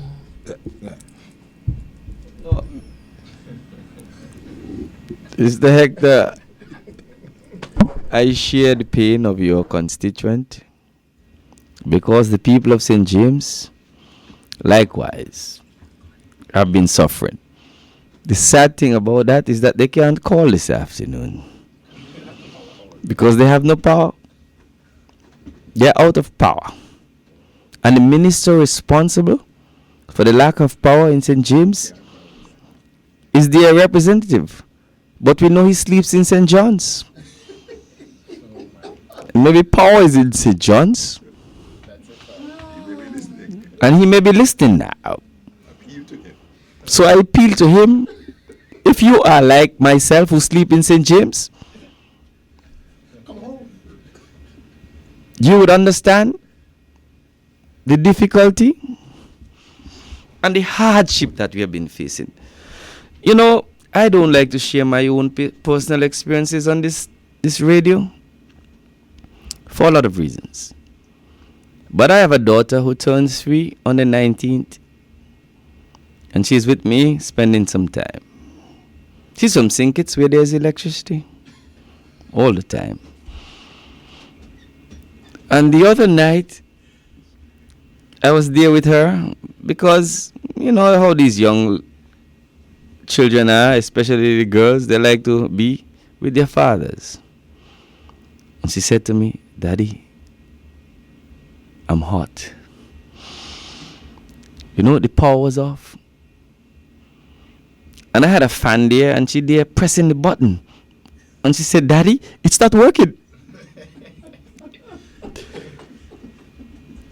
Mr. Hector, I share the pain of your constituent because the people of St. James, likewise, have been suffering. The sad thing about that is that they can't call this afternoon because they have no power. They're out of power. And the minister responsible for the lack of power in St. James is their representative. But we know he sleeps in St. John's. Maybe power is in St. John's. And he may be listening now. So I appeal to him, if you are like myself who sleep in St. James, you would understand the difficulty and the hardship that we have been facing. You know, I don't like to share my own personal experiences on this radio for a lot of reasons. But I have a daughter who turns 3 on the 19th. And she's with me spending some time. She's from St. Kitts where there's electricity all the time. And the other night, I was there with her because, you know how these young children are, especially the girls, they like to be with their fathers. And she said to me, "Daddy, I'm hot." You know, the power was off. And I had a fan there, and she there pressing the button. And she said, "Daddy, it's not working."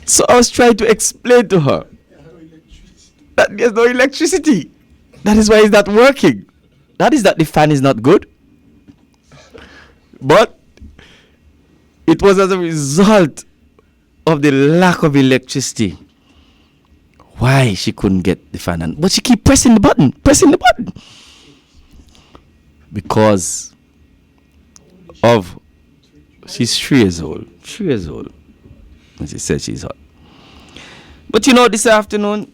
So I was trying to explain to her that there's no electricity. That is why it's not working. That is that the fan is not good. But it was as a result of the lack of electricity why she couldn't get the fan on. But she keep pressing the button. Because of, she's 3 years old. 3 years old. And she said she's hot. But you know, this afternoon,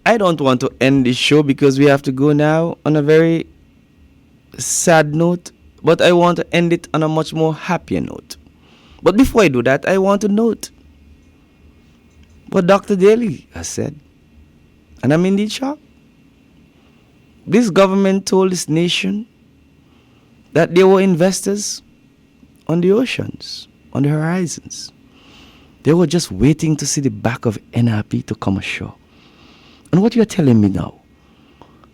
I don't want to end this show because we have to go now on a very sad note. But I want to end it on a much more happier note. But before I do that, I want to note what Dr. Daly has said. And I'm indeed shocked. This government told this nation that there were investors on the oceans, on the horizons. They were just waiting to see the back of NRP to come ashore. And what you're telling me now,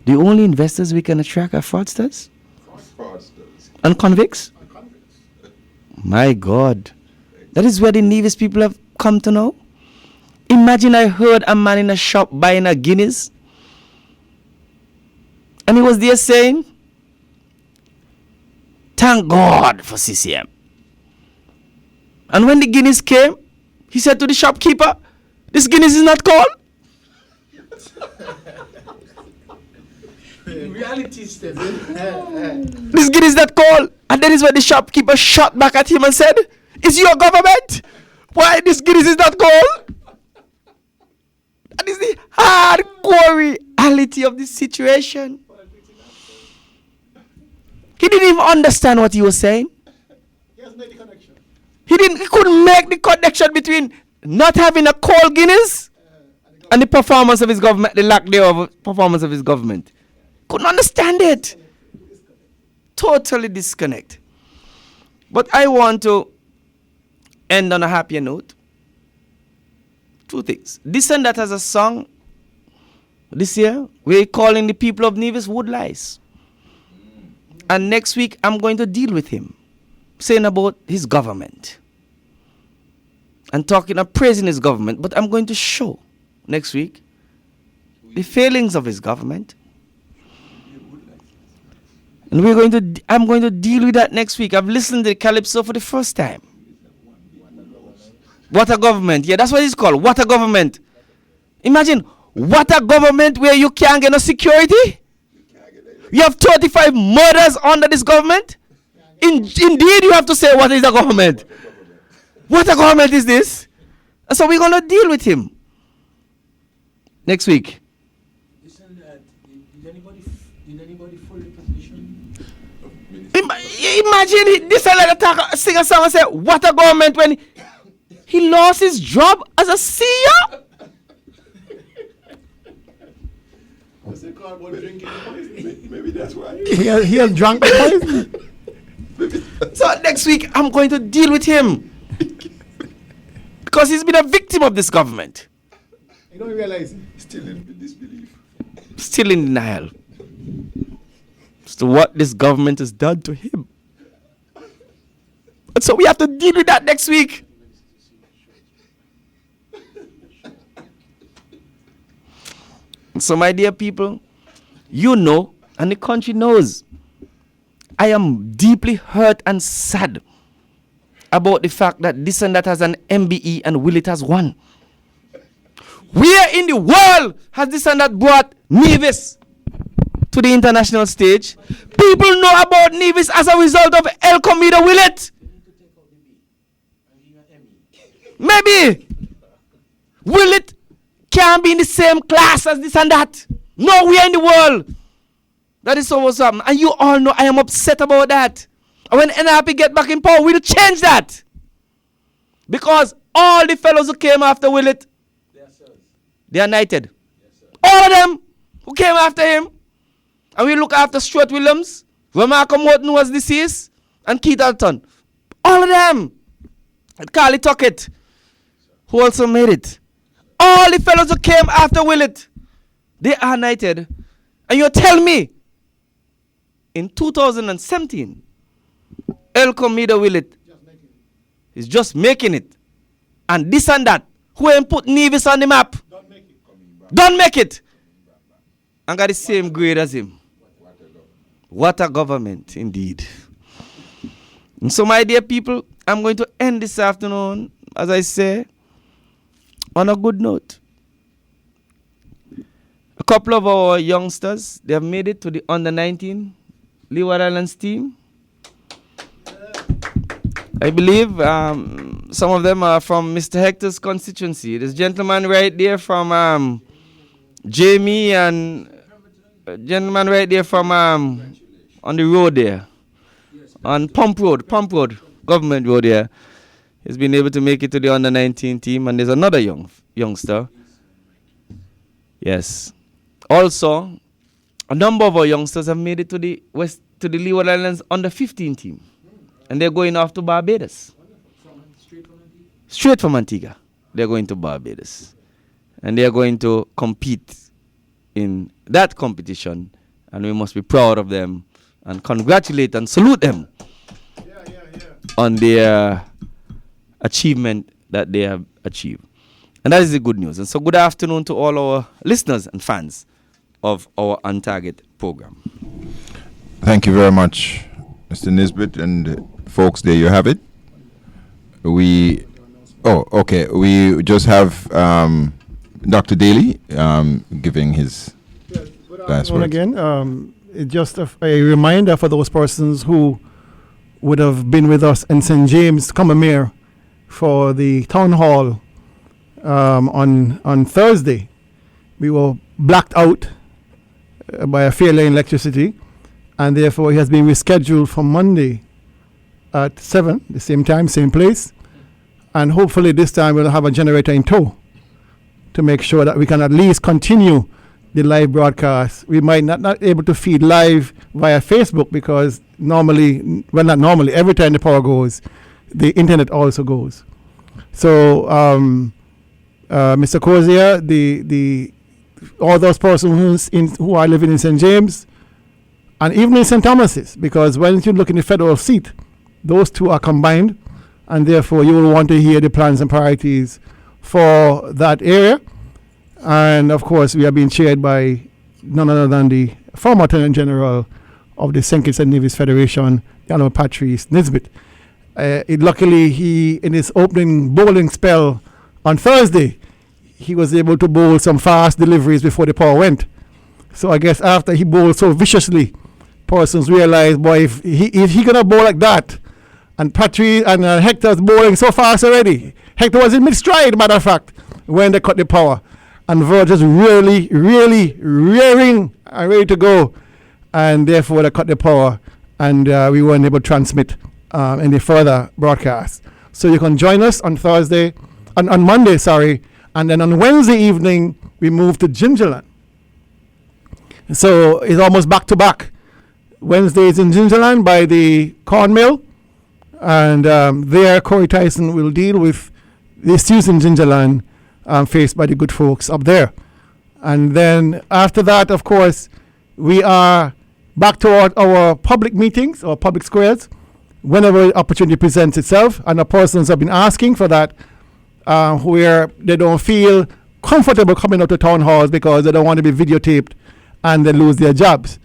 the only investors we can attract are fraudsters? And convicts? My God. That is where the Nevis people have come to know. Imagine I heard a man in a shop buying a Guinness, and he was there saying, thank God for CCM. And when the Guinness came, he said to the shopkeeper, this Guinness is not cold. Reality step. This Guinness is not cold. And that is when the shopkeeper shot back at him and said, it's your government. Why this Guinness is not cold? That is the hardcore reality of this situation. He didn't even understand what he was saying. He couldn't make the connection between not having a cold Guinness and the performance of his government, the lack thereof performance of his government. Couldn't understand it. Totally disconnect. But I want to end on a happier note. Two things. This and that has a song this year. We're calling the people of Nevis woodlice. And next week I'm going to deal with him, saying about his government. And talking and praising his government. But I'm going to show next week the failings of his government. And I'm going to deal with that next week. I've listened to the Calypso for the first time. What a government. Yeah, that's what it's called. What a government. Imagine, what a government where you can't get no security. You have 35 murders under this government. Indeed, you have to say, what is a government? What a government is this? And so we're going to deal with him next week. Did anybody fully position? Imagine this sing a song and say, what a government, when he lost his job as a CEO. Maybe that's why. He had drunk the poison. So next week, I'm going to deal with him. Because he's been a victim of this government. You don't realize. Still in disbelief. Still in denial. As to what this government has done to him. And so we have to deal with that next week. So my dear people, you know, and the country knows, I am deeply hurt and sad about the fact that this and that has an MBE and Willett has one. Where in the world has this and that brought Nevis to the international stage? People know about Nevis as a result of El Comido Willett. Maybe Willett can't be in the same class as this and that. Nowhere in the world. That is so what's happening. And you all know I am upset about that. And when NRP get back in power, we'll change that. Because all the fellows who came after Willett, they are knighted. All of them who came after him. And we look after Stuart Williams, when Malcolm Morton was deceased, and Keith Alton. All of them. And Carly Tuckett, who also made it. All the fellows who came after Willett, they are knighted. And you tell me, in 2017, El Comido Willett is just making it. And this and that. Who ain't put Nevis on the map? Don't make it. And got the same grade as him. What a government, indeed. And so, my dear people, I'm going to end this afternoon, as I say, on a good note. A couple of our youngsters, they have made it to the under-19 Leeward Islands team. I believe some of them are from Mr. Hector's constituency. This gentleman right there from Jamie, and a gentleman right there from on the road there, on Pump Road, Government Road there. He's been able to make it to the under-19 team, and there's another youngster. Yes. Also, a number of our youngsters have made it to the Leeward Islands under-15 team, and they're going off to Barbados. Straight from Antigua. They're going to Barbados. And they're going to compete in that competition. And we must be proud of them and congratulate and salute them on their achievement that they have achieved. And that is the good news. And so good afternoon to all our listeners and fans of our On Target program. Thank you very much, Mr. Nisbet, and folks, there you have it. We just have Dr. Daly giving his last And words. again, it's just a reminder for those persons who would have been with us in St. James, Combermere, for the town hall on Thursday. We were blacked out by a failure in electricity, and therefore it has been rescheduled for Monday at 7, the same time, same place. And hopefully this time we'll have a generator in tow to make sure that we can at least continue the live broadcast. We might not able to feed live via Facebook because every time the power goes, the internet also goes. So, Mr. Cozier, all those persons who are living in St. James, and even in St. Thomas's, because when you look in the federal seat, those two are combined, and therefore you will want to hear the plans and priorities for that area. And of course, we are being chaired by none other than the former Attorney General of the St. Kitts and Nevis Federation, the Honorable Patrice Nisbet. Luckily, he, in his opening bowling spell on Thursday, he was able to bowl some fast deliveries before the power went. So I guess after he bowled so viciously, persons realized, boy, if he gonna bowl like that, and Patrice and Hector's bowling so fast already. Hector was in mid-stride, matter of fact, when they cut the power. And Verge was really, really rearing and ready to go. And therefore they cut the power, and we weren't able to transmit any further broadcast. So you can join us on Monday, and then on Wednesday evening we move to Gingerland. So it's almost back to back. Wednesday is in Gingerland by the corn mill, and there Corey Tyson will deal with the issues in Gingerland faced by the good folks up there. And then after that, of course, we are back to our public meetings or public squares whenever opportunity presents itself, and the persons have been asking for that where they don't feel comfortable coming out to town halls because they don't want to be videotaped and they lose their jobs.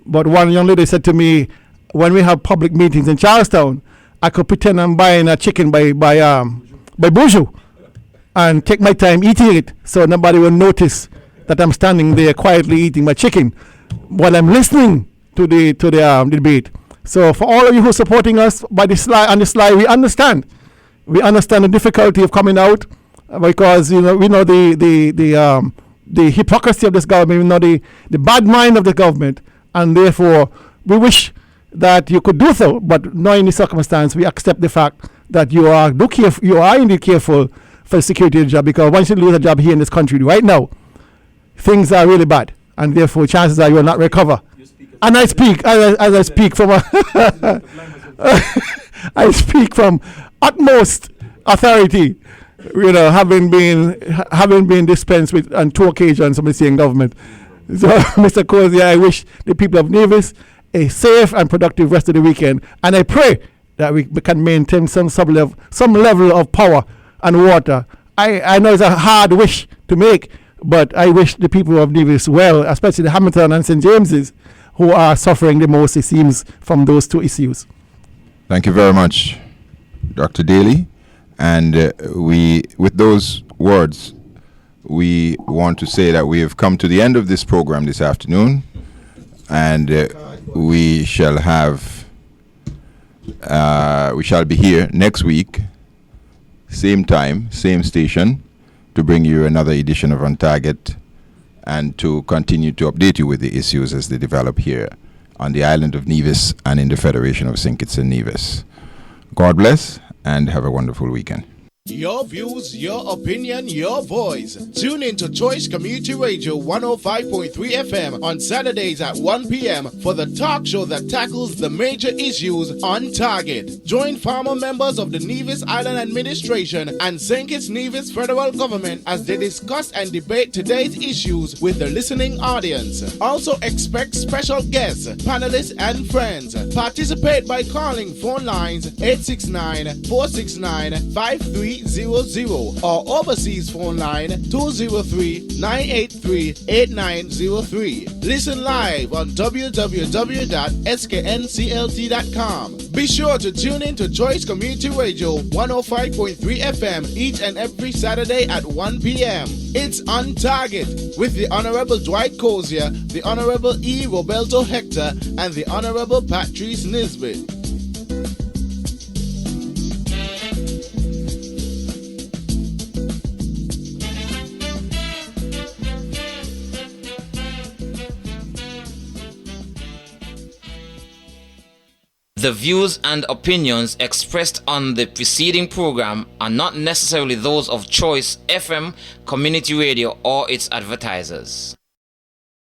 But one young lady said to me, when we have public meetings in Charlestown, I could pretend I'm buying a chicken by Bourgeois and take my time eating it so nobody will notice that I'm standing there quietly eating my chicken while I'm listening to the debate. So for all of you who are supporting us on the slide, we understand the difficulty of coming out because we know the hypocrisy of this government, we know the bad mind of the government, and therefore we wish that you could do so, but knowing the circumstance, we accept the fact that you are indeed careful for the security of the job, because once you lose a job here in this country right now, things are really bad, and therefore chances are you will not recover. And I speak as I speak from I speak from utmost authority, having been dispensed with on 2 occasions from the same government. So, Mr. Cozier, I wish the people of Nevis a safe and productive rest of the weekend, and I pray that we can maintain some level of power and water. I know it's a hard wish to make, but I wish the people of Nevis well, especially the Hamilton and St. James's, who are suffering the most, it seems, from those 2 issues. Thank you very much, Dr. Daly. And with those words, we want to say that we have come to the end of this program this afternoon, and we shall be here next week, same time, same station, to bring you another edition of On Target and to continue to update you with the issues as they develop here on the island of Nevis and in the Federation of St. Kitts and Nevis. God bless and have a wonderful weekend. Your views, your opinion, your voice. Tune in to Choice Community Radio 105.3 FM on Saturdays at 1 p.m. for the talk show that tackles the major issues on target. Join former members of the Nevis Island Administration and St. Kitts Nevis Federal Government as they discuss and debate today's issues with the listening audience. Also expect special guests, panelists, and friends. Participate by calling phone lines 869-469-53 203-300 or overseas phone line 203-983-8903. Listen live on www.sknclt.com. Be sure to tune in to Choice Community Radio 105.3 FM each and every Saturday at 1 p.m. It's On Target with the Honorable Dwight Cozier, the Honorable E. Roberto Hector, and the Honorable Patrice Nisbet. The views and opinions expressed on the preceding program are not necessarily those of Choice FM, Community Radio, or its advertisers.